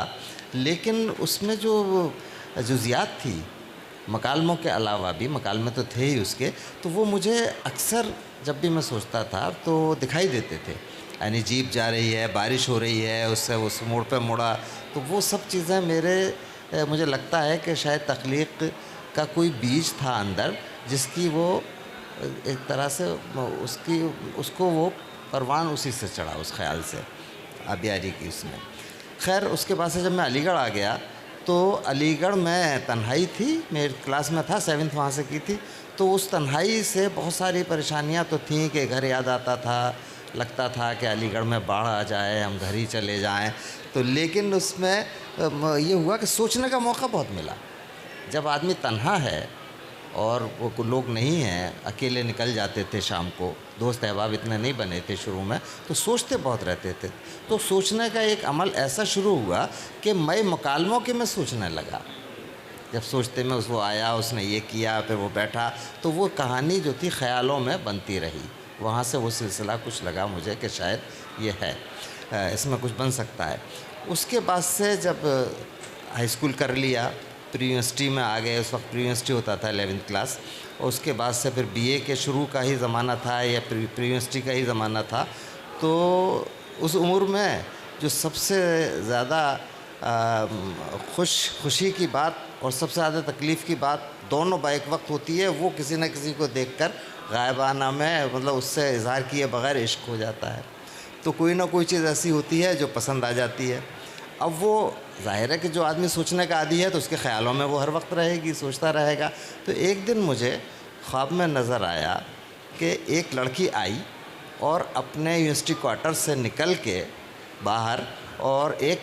लेकिन उसमें जो जुज़ियात थी मकालमों के अलावा भी, मकालमे तो थे ही उसके, तो वो मुझे अक्सर जब भी मैं सोचता था तो दिखाई देते थे। यानी जीप जा रही है, बारिश हो रही है, उससे उस मोड़ पे मुड़ा, तो वो सब चीज़ें मुझे लगता है कि शायद तख्लीक का कोई बीज था अंदर, जिसकी वो एक तरह से उसको वो परवान उसी से चढ़ा, उस ख़्याल से, आबियारी की उसमें। खैर, उसके बाद से जब मैं अलीगढ़ आ गया तो अलीगढ़ में तन्हाई थी, मेरी क्लास में था, 7th वहाँ से की थी, तो उस तन्हाई से बहुत सारी परेशानियाँ तो थीं कि घर याद आता था, लगता था कि अलीगढ़ में बाढ़ आ जाए, हम घर ही चले जाएं। तो लेकिन उसमें ये हुआ कि सोचने का मौका बहुत मिला। जब आदमी तन्हा है और वो लोग नहीं हैं, अकेले निकल जाते थे शाम को, दोस्त अहबाब इतने नहीं बने थे शुरू में, तो सोचते बहुत रहते थे। तो सोचने का एक अमल ऐसा शुरू हुआ कि मैं मकालमों के में सोचने लगा। जब सोचते में वो आया, उसने ये किया, फिर वो बैठा, तो वो कहानी जो थी ख़्यालों में बनती रही। वहाँ से वो सिलसिला कुछ लगा मुझे कि शायद ये है, इसमें कुछ बन सकता है। उसके बाद से जब हाई स्कूल कर लिया, प्री यूनिवर्सिटी में आ गए, उस वक्त प्री यूनिवर्सिटी होता था 11th क्लास, और उसके बाद से फिर बीए के शुरू का ही ज़माना था या प्री यूनिवर्सिटी का ही ज़माना था। तो उस उम्र में जो सबसे ज़्यादा खुशी की बात और सबसे ज़्यादा तकलीफ़ की बात दोनों बैक वक्त होती है, वो किसी न किसी को देखकर गायबाना में, मतलब उससे इज़हार किए बग़ैर इश्क हो जाता है। तो कोई ना कोई चीज़ ऐसी होती है जो पसंद आ जाती है। अब वो ज़ाहिर है कि जो आदमी सोचने का आदी है तो उसके ख़्यालों में वो हर वक्त रहेगी, सोचता रहेगा। तो एक दिन मुझे ख्वाब में नज़र आया कि एक लड़की आई और अपने यूनिवर्सिटी क्वार्टर से निकल के बाहर और एक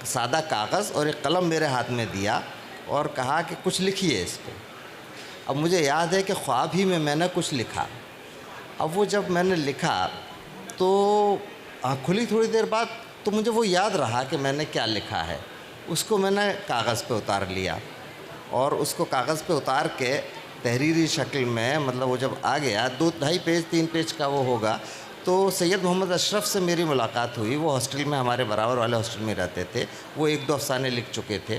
सादा कागज़ और एक कलम मेरे हाथ में दिया और कहा कि कुछ लिखिए इस पर। अब मुझे याद है कि ख्वाब ही में मैंने कुछ लिखा। अब वो जब मैंने लिखा तो आँख खुली थोड़ी देर बाद, तो मुझे वो याद रहा कि मैंने क्या लिखा है। उसको मैंने कागज़ पे उतार लिया और उसको कागज़ पे उतार के तहरीरी शक्ल में, मतलब वो जब आ गया 2-2.5 पेज 3 पेज का वो होगा, तो सैयद मोहम्मद अशरफ से मेरी मुलाकात हुई। वो हॉस्टल में, हमारे बराबर वाले हॉस्टल में रहते थे। वो 1-2 अफसाने लिख चुके थे।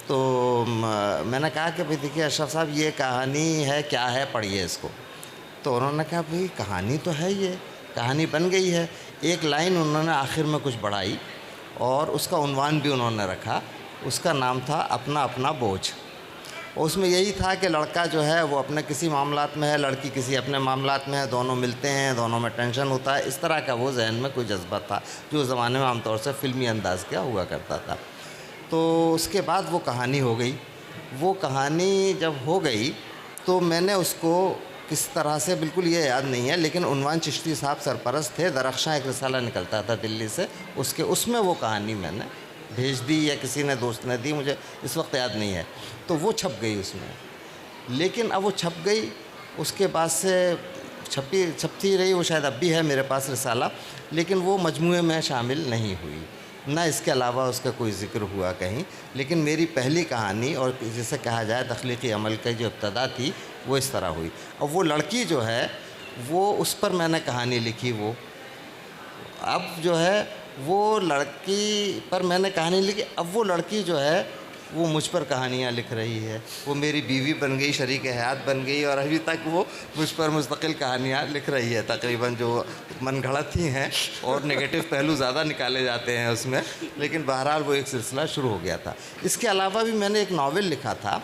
तो मैंने कहा कि भाई देखिए अशरफ साहब, ये कहानी है, क्या है, पढ़िए इसको। तो उन्होंने कहा भाई कहानी तो है, ये कहानी बन गई है। एक लाइन उन्होंने आखिर में कुछ बढ़ाई और उसका उन्वान भी उन्होंने रखा, उसका नाम था अपना अपना बोझ। उसमें यही था कि लड़का जो है वो अपने किसी मामलात में है, लड़की किसी अपने मामलात में है, दोनों मिलते हैं, दोनों में टेंशन होता है। इस तरह का वो जहन में कोई जज्बा था जो उस ज़माने में आमतौर से फ़िल्मी अंदाज़ का हुआ करता था। तो उसके बाद वो कहानी हो गई। वो कहानी जब हो गई तो मैंने उसको किस तरह से, बिल्कुल ये याद नहीं है, लेकिन उन्वान चिश्ती साहब सरपरस्त थे, दरख्शां एक रिसाला निकलता था दिल्ली से, उसमें वो कहानी मैंने भेज दी या किसी ने दोस्त ने दी, मुझे इस वक्त याद नहीं है। तो वो छप गई उसमें। लेकिन अब वो छप गई, उसके बाद से छपती रही, वो शायद अब भी है मेरे पास रिसाला, लेकिन वो मजमूए में शामिल नहीं हुई, ना इसके अलावा उसका कोई ज़िक्र हुआ कहीं। लेकिन मेरी पहली कहानी और जिसे कहा जाए तख्लीक़ी अमल की जो इब्तदा थी वो इस तरह हुई। और वो लड़की जो है वो, उस पर मैंने कहानी लिखी। वो अब जो है वो लड़की पर मैंने कहानी लिखी, अब वो लड़की जो है वो मुझ पर कहानियाँ लिख रही है। वो मेरी बीवी बन गई, शरीक हयात बन गई, और अभी तक वो मुझ पर मुस्तकिल कहानियाँ लिख रही है, तकरीबन जो मनगढ़ंत ही हैं और नेगेटिव पहलू ज़्यादा निकाले जाते हैं उसमें। लेकिन बहरहाल वो एक सिलसिला शुरू हो गया था। इसके अलावा भी मैंने एक नावल लिखा था,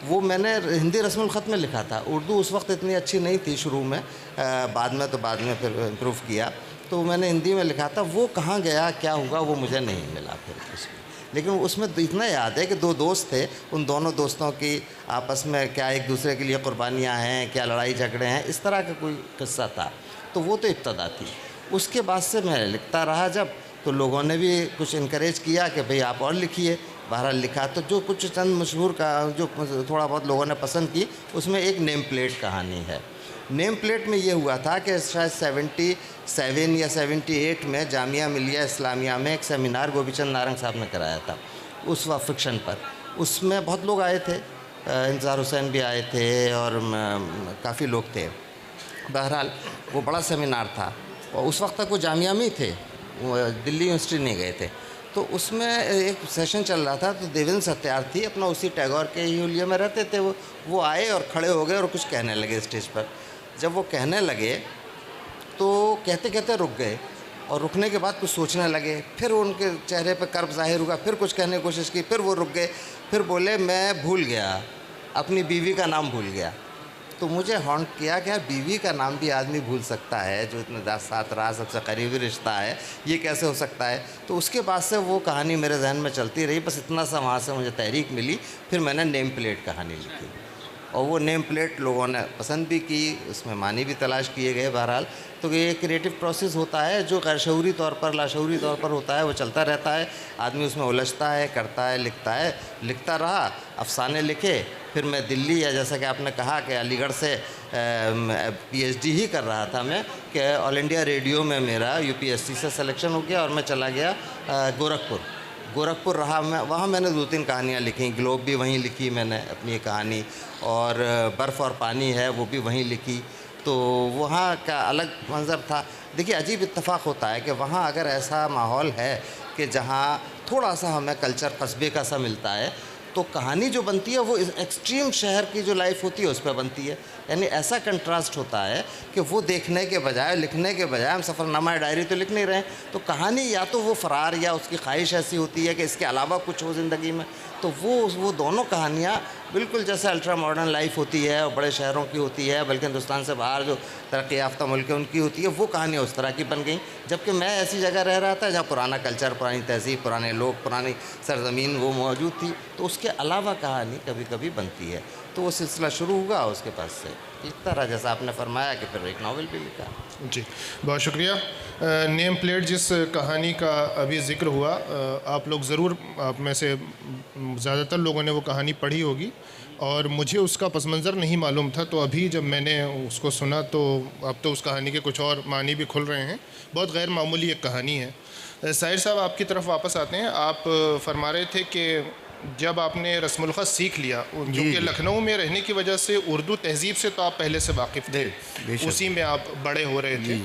वो मैंने हिंदी रस्मुल ख़त में लिखा था। उर्दू उस वक्त इतनी अच्छी नहीं थी शुरू में, बाद में फिर इम्प्रूव किया, तो मैंने हिंदी में लिखा था। वो कहाँ गया, क्या हुआ, वो मुझे नहीं मिला फिर उसमें। लेकिन उसमें इतना याद है कि दो दोस्त थे, उन दोनों दोस्तों की आपस में क्या एक दूसरे के लिए कुर्बानियाँ हैं, क्या लड़ाई झगड़े हैं, इस तरह का कोई किस्सा था। तो वो तो इब्तदा थी। उसके बाद से मैं लिखता रहा जब, तो लोगों ने भी कुछ इनकरेज किया कि भाई आप और लिखिए। बहरहाल लिखा, तो जो कुछ चंद मशहूर का जो थोड़ा बहुत लोगों ने पसंद की, उसमें एक नेम प्लेट कहानी है। नेम प्लेट में ये हुआ था कि शायद 77 या 78 में जामिया मिलिया इस्लामिया में एक सेमिनार गोपीचंद नारंग साहब ने कराया था उस वक्त फिक्शन पर। उसमें बहुत लोग आए थे, इंतज़ार हुसैन भी आए थे और काफ़ी लोग थे। बहरहाल वो बड़ा सेमिनार था और उस वक्त तक वो जामिया में ही थे, वो दिल्ली यूनिवर्सिटी नहीं गए थे। तो उसमें एक सेशन चल रहा था, तो देवेंद्र सत्यार्थी अपना उसी टैगोर के ही हुलिये में रहते थे, वो आए और खड़े हो गए और कुछ कहने लगे स्टेज पर। जब वो कहने लगे तो कहते कहते रुक गए, और रुकने के बाद कुछ सोचने लगे, फिर उनके चेहरे पर कर्ब ज़ाहिर हुआ, फिर कुछ कहने की कोशिश की, फिर वो रुक गए, फिर बोले मैं भूल गया, अपनी बीवी का नाम भूल गया। तो मुझे हॉन्ट किया कि यार बीवी का नाम भी आदमी भूल सकता है, जो इतने 10 साथ रहा, सबसे करीबी रिश्ता है, ये कैसे हो सकता है। तो उसके बाद से वो कहानी मेरे जहन में चलती रही। बस इतना सा वहाँ से मुझे तहरीक मिली, फिर मैंने नेम प्लेट कहानी लिखी और वो नेम प्लेट लोगों ने पसंद भी की, उसमें मानी भी तलाश किए गए। बहरहाल तो ये क्रिएटिव प्रोसेस होता है जो गैर शऊरी तौर पर, लाशऊरी तौर पर होता है, वो चलता रहता है। आदमी उसमें उलझता है, करता है, लिखता रहा, अफसाने लिखे। फिर मैं दिल्ली, या जैसा कि आपने कहा कि अलीगढ़ से PhD ही कर रहा था मैं, कि ऑल इंडिया रेडियो में मेरा UPSC से सिलेक्शन हो गया और मैं चला गया गोरखपुर रहा मैं। वहाँ मैंने 2-3 कहानियाँ लिखी, ग्लोब भी वहीं लिखी मैंने अपनी कहानी, और बर्फ़ और पानी है वो भी वहीं लिखी। तो वहाँ का अलग मंज़र था। देखिए अजीब इत्तेफाक होता है कि वहाँ अगर ऐसा माहौल है कि जहाँ थोड़ा सा हमें कल्चर कस्बे का सा मिलता है, तो कहानी जो बनती है वो एक्सट्रीम शहर की जो लाइफ होती है उस पर बनती है। यानी ऐसा कंट्रास्ट होता है कि वो देखने के बजाय, लिखने के बजाय, हम सफ़रनामा डायरी तो लिख नहीं रहे हैं, तो कहानी या तो वो फ़रार या उसकी ख्वाहिश ऐसी होती है कि इसके अलावा कुछ हो ज़िंदगी में। तो वो दोनों कहानियाँ बिल्कुल जैसे अल्ट्रा मॉडर्न लाइफ होती है और बड़े शहरों की होती है, बल्कि हिंदुस्तान से बाहर जो तरक्की याफ्ता मुल्क है उनकी होती है, वो कहानियाँ उस तरह की बन गई। जबकि मैं ऐसी जगह रह रहा था जहाँ पुराना कल्चर, पुरानी तहज़ीब, पुराने लोग, पुरानी सरज़मीन वो मौजूद थी, तो उसके अलावा कहानी कभी कभी बनती है। तो वो सिलसिला शुरू हुआ, उसके पास से लिखता रहा, जैसा आपने फरमाया कि फिर एक नावल भी लिखा। जी बहुत शुक्रिया। नेम प्लेट जिस कहानी का अभी ज़िक्र हुआ, आप लोग ज़रूर, आप में से ज़्यादातर लोगों ने वो कहानी पढ़ी होगी, और मुझे उसका पस मंज़र नहीं मालूम था। तो अभी जब मैंने उसको सुना तो अब तो उस कहानी के कुछ और मानी भी खुल रहे हैं। बहुत गैर मामूली एक कहानी है। साहिर साहब, आपकी तरफ वापस आते हैं। आप फरमा रहे थे कि जब आपने रस्मुल ख़त सीख लिया, क्योंकि लखनऊ में रहने की वजह से उर्दू तहज़ीब से तो आप पहले से वाकिफ़ थे, उसी में आप बड़े हो रहे थे,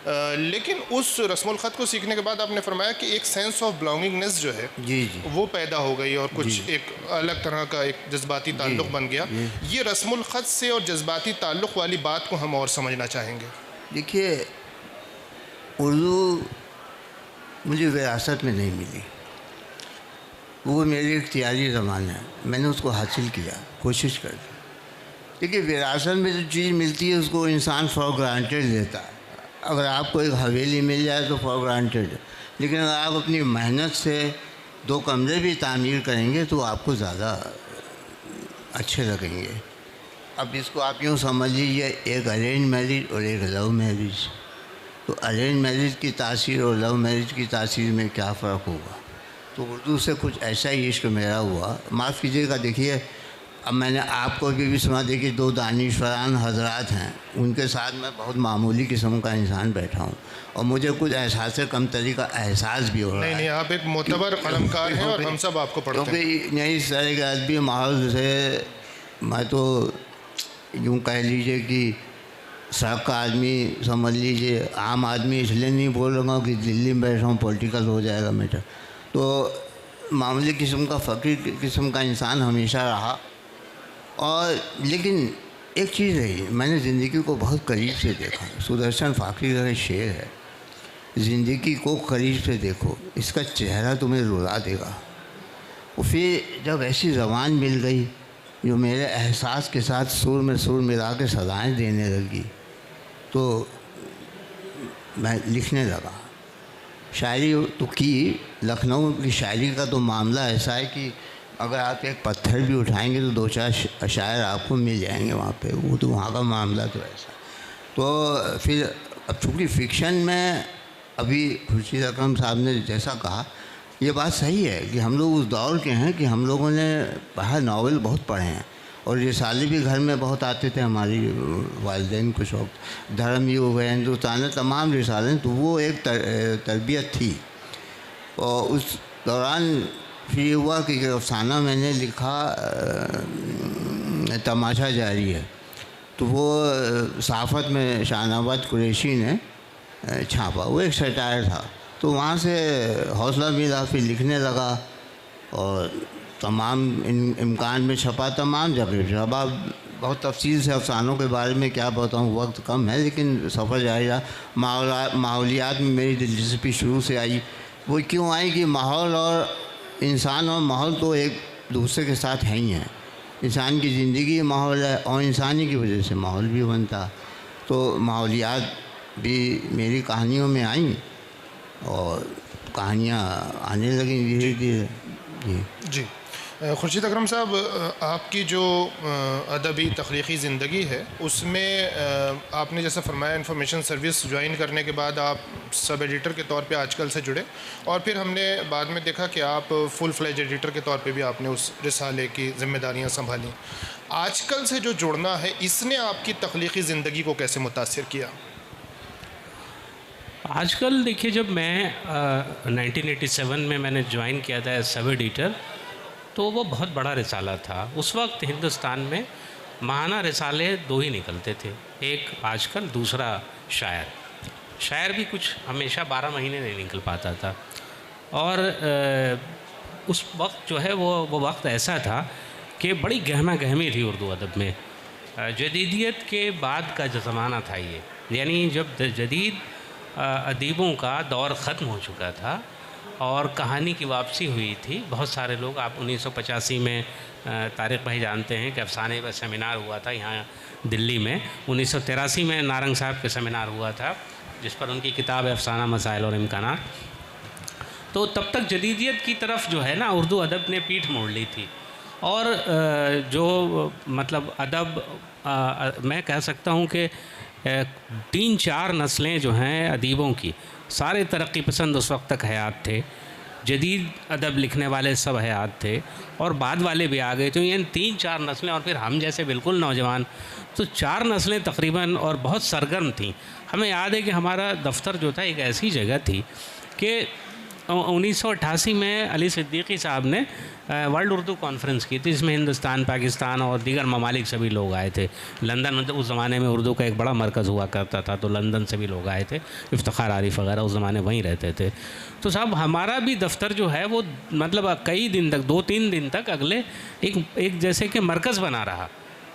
लेकिन उस रस्मुल ख़त को सीखने के बाद आपने फरमाया कि एक सेंस ऑफ बिलोंगिंगनेस जो है जी जी वो पैदा हो गई और कुछ एक अलग तरह का एक जज्बाती ताल्लुक़ बन गया। ये रस्मुल ख़त से और जज्बाती ताल्लुक़ वाली बात को हम और समझना चाहेंगे। देखिए, उर्दू मुझे विरासत में नहीं मिली, वो मेरी इख्तियारी ज़बान है, मैंने उसको हासिल किया, कोशिश कर। देखिए, विरासत में जो चीज़ मिलती है उसको इंसान फॉर ग्रांटेड लेता है। अगर आपको एक हवेली मिल जाए तो फॉर ग्रांटेड है, लेकिन अगर आप अपनी मेहनत से 2 कमरे भी तामीर करेंगे तो आपको ज़्यादा अच्छे लगेंगे। अब इसको आप यूँ समझ लीजिए, एक अरेंज मैरिज और एक लव मैरिज। तो अरेंज मैरिज की तासीर और लव मैरिज की तासीर में क्या फ़र्क होगा? तो उर्दू से कुछ ऐसा ही इश्क मेरा हुआ। माफ़ कीजिएगा, देखिए अब मैंने आपको भी सुना, देखिए 2 दानिशवरान हजरात हैं, उनके साथ मैं बहुत मामूली किस्म का इंसान बैठा हूँ और मुझे कुछ एहसास कमतरी का एहसास भी हो रहा है। नहीं, आप एक मोतबर कलमकार हैं और हम सब आपको पढ़ते हैं। क्योंकि यही इस तरह के अदबी माहौल से मैं तो यूँ कह लीजिए कि सड़क का आदमी समझ लीजिए, आम आदमी इसलिए नहीं बोल रहा हूँ कि दिल्ली में बैठा हूँ पॉलिटिकल हो जाएगा मैटर, तो मामूली किस्म का फ़कीर किस्म का इंसान हमेशा रहा। और लेकिन एक चीज़ रही, मैंने ज़िंदगी को बहुत करीब से देखा। सुदर्शन फ़ाकरी का शेर है, ज़िंदगी को करीब से देखो, इसका चेहरा तुम्हें रुला देगा। और फिर जब ऐसी ज़बान मिल गई जो मेरे एहसास के साथ सुर में सुर मिला के सदाएँ देने लगी, तो मैं लिखने लगा। शायरी तो की, लखनऊ की शायरी का तो मामला ऐसा है कि अगर आप एक पत्थर भी उठाएंगे तो 2-4 शायर आपको मिल जाएंगे वहाँ पे। वो तो वहाँ का मामला तो ऐसा। तो फिर अब चूँकि फ़िक्शन में अभी खुर्शीद अकरम साहब ने जैसा कहा, ये बात सही है कि हम लोग उस दौर के हैं कि हम लोगों ने बाहर नावल बहुत पढ़े हैं और रिसाले भी घर में बहुत आते थे हमारी वालिदैन को शौक़। धर्मयुग है, हिंदुस्तान, तमाम रिसाले, तो वो एक तरबियत थी। और उस दौरान फिर हुआ कि अफसाना मैंने लिखा तमाशा जारी है, तो वो सहाफ़त में शाहनवाज कुरैशी ने छापा, वो एक सटायर था। तो वहाँ से हौसला मिला, फिर लिखने लगा और तमाम इम्कान में छपा, तमाम जगह छपा। बहुत तफसील से अफसानों के बारे में क्या बताऊँ, वक्त कम है, लेकिन सफ़र जारी रहा। माहौलियात में मेरी दिलचस्पी शुरू से आई। वो क्यों आई कि माहौल और इंसान और माहौल तो एक दूसरे के साथ है ही हैं। इंसान की ज़िंदगी माहौल है और इंसानी की वजह से माहौल भी बनता। तो माहौलियात भी मेरी कहानियों में आई और कहानियाँ आने लगी धीरे धीरे। जी खुर्शीद अकरम साहब, आपकी जो अदबी तख्लीक़ी ज़िंदगी है उसमें आपने जैसा फरमाया इंफॉर्मेशन सर्विस ज्वाइन करने के बाद आप सब एडिटर के तौर पे आजकल से जुड़े और फिर हमने बाद में देखा कि आप फुल फ्लेज एडिटर के तौर पे भी आपने उस रिसाले की ज़िम्मेदारियां संभाली। आजकल से जो जुड़ना है, इसने आपकी तख्लीक़ी ज़िंदगी को कैसे मुतासिर किया? आजकल देखिए, जब मैं 1987 में मैंने ज्वाइन किया था एज सब एडिटर, तो वो बहुत बड़ा रिसाला था। उस वक्त हिंदुस्तान में माहाना रिसाले 2 ही निकलते थे, एक आजकल, दूसरा शायर भी कुछ हमेशा 12 महीने नहीं निकल पाता था। और उस वक्त जो है वो वक्त ऐसा था कि बड़ी गहमा गहमी थी उर्दू अदब में। जदीदियत के बाद का जो ज़माना था ये, यानी जब जदीद अदीबों का दौर ख़त्म हो चुका था और कहानी की वापसी हुई थी। बहुत सारे लोग, आप 1985 में तारिक भाई जानते हैं कि अफसाने का सेमिनार हुआ था यहाँ दिल्ली में। 1983 में नारंग साहब का सेमिनार हुआ था जिस पर उनकी किताब है अफसाना मसाइल और इम्कानात। तो तब तक जदीदियत की तरफ जो है ना उर्दू अदब ने पीठ मोड़ ली थी और जो मतलब अदब मैं कह सकता हूँ कि 3-4 नस्लें जो हैं अदीबों की, सारे तरक्की पसंद उस वक्त तक हयात थे, जदीद अदब लिखने वाले सब हयात थे और बाद वाले भी आ गए। तो ये 3-4 नस्लें और फिर हम जैसे बिल्कुल नौजवान, तो 4 नस्लें तकरीबन और बहुत सरगर्म थीं। हमें याद है कि हमारा दफ्तर जो था एक ऐसी जगह थी कि 1988 में अली सिद्दीकी साहब ने वर्ल्ड उर्दू कॉन्फ्रेंस की थी, जिसमें हिंदुस्तान, पाकिस्तान और दीगर ममालिक से भी लोग आए थे। लंदन में उस ज़माने में उर्दू का एक बड़ा मरकज़ हुआ करता था, तो लंदन से भी लोग आए थे। इफ्तिखार आरिफ वगैरह उस ज़माने वहीं रहते थे। तो साहब हमारा भी दफ्तर जो है वो मतलब कई दिन तक, 2-3 दिन तक अगले एक जैसे कि मरकज़ बना रहा।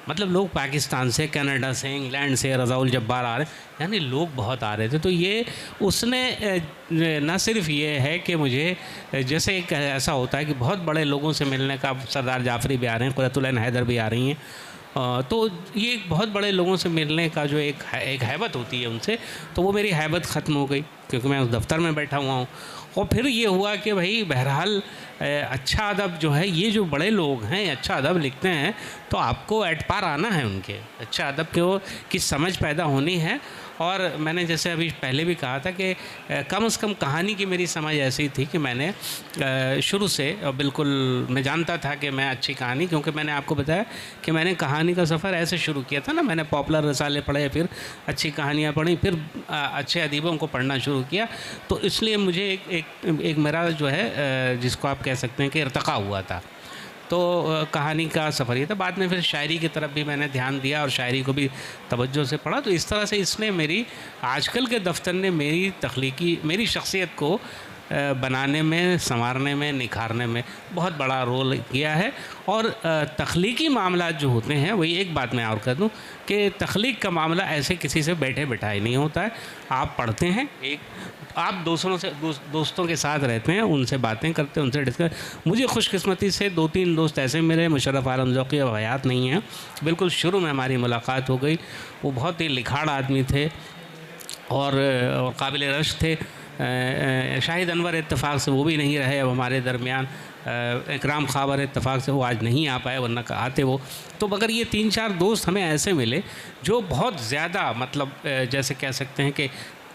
मतलब लोग पाकिस्तान से, कनाडा से, इंग्लैंड से रज़ाउल जब्बार आ रहे, यानी लोग बहुत आ रहे थे। तो ये उसने न सिर्फ ये है कि मुझे जैसे एक ऐसा होता है कि बहुत बड़े लोगों से मिलने का, सरदार जाफरी भी आ रहे हैं, कुर्रतुल ऐन हैदर भी आ रही हैं, तो ये बहुत बड़े लोगों से मिलने का जो एक हैबत होती है उनसे, तो वो मेरी हैबत ख़त्म हो गई क्योंकि मैं उस दफ़्तर में बैठा हुआ हूँ। और फिर ये हुआ कि भाई बहरहाल अच्छा अदब जो है, ये जो बड़े लोग हैं अच्छा अदब लिखते हैं, तो आपको एट पार आना है उनके अच्छा अदब की समझ पैदा होनी है। और मैंने जैसे अभी पहले भी कहा था कि कम से कम कहानी की मेरी समझ ऐसी थी कि मैंने शुरू से बिल्कुल मैं जानता था कि मैं अच्छी कहानी, क्योंकि मैंने आपको बताया कि मैंने कहानी का सफ़र ऐसे शुरू किया था ना, मैंने पॉपुलर रसाले पढ़े, फिर अच्छी कहानियाँ पढ़ी, फिर अच्छे अदीबों को पढ़ना शुरू किया। तो इसलिए मुझे एक मेरा जो है जिसको आप कह सकते हैं कि इर्तिक़ा हुआ था। तो कहानी का सफ़र ये था। बाद में फिर शायरी की तरफ भी मैंने ध्यान दिया और शायरी को भी तवज्जो से पढ़ा। तो इस तरह से इसने मेरी आजकल के दफ्तर ने मेरी शख्सियत को बनाने में, संवारने में, निखारने में बहुत बड़ा रोल किया है। और तख्लीकी मामला जो होते हैं, वही एक बात मैं और कर दूं कि तख्लीक का मामला ऐसे किसी से बैठे बिठाए नहीं होता है। आप पढ़ते हैं, आप दोस्तों के साथ रहते हैं, उनसे बातें करते हैं, उनसे डिस्कस। मुझे खुशकिस्मती से 2-3 दोस्त ऐसे मिले, मुशर्रफ आलम ज़ौक़ी अब हयात नहीं हैं, बिल्कुल शुरू में हमारी मुलाकात हो गई। वो बहुत ही लिखाड़ आदमी थे और काबिल रश थे। शाहिद अनवर इत्तेफाक से वो भी नहीं रहे अब हमारे दरमियान। इकराम खाबर इत्तेफाक से वो आज नहीं आ पाए, वरना आते वो। तो मगर ये 3-4 दोस्त हमें ऐसे मिले जो बहुत ज़्यादा मतलब जैसे कह सकते हैं कि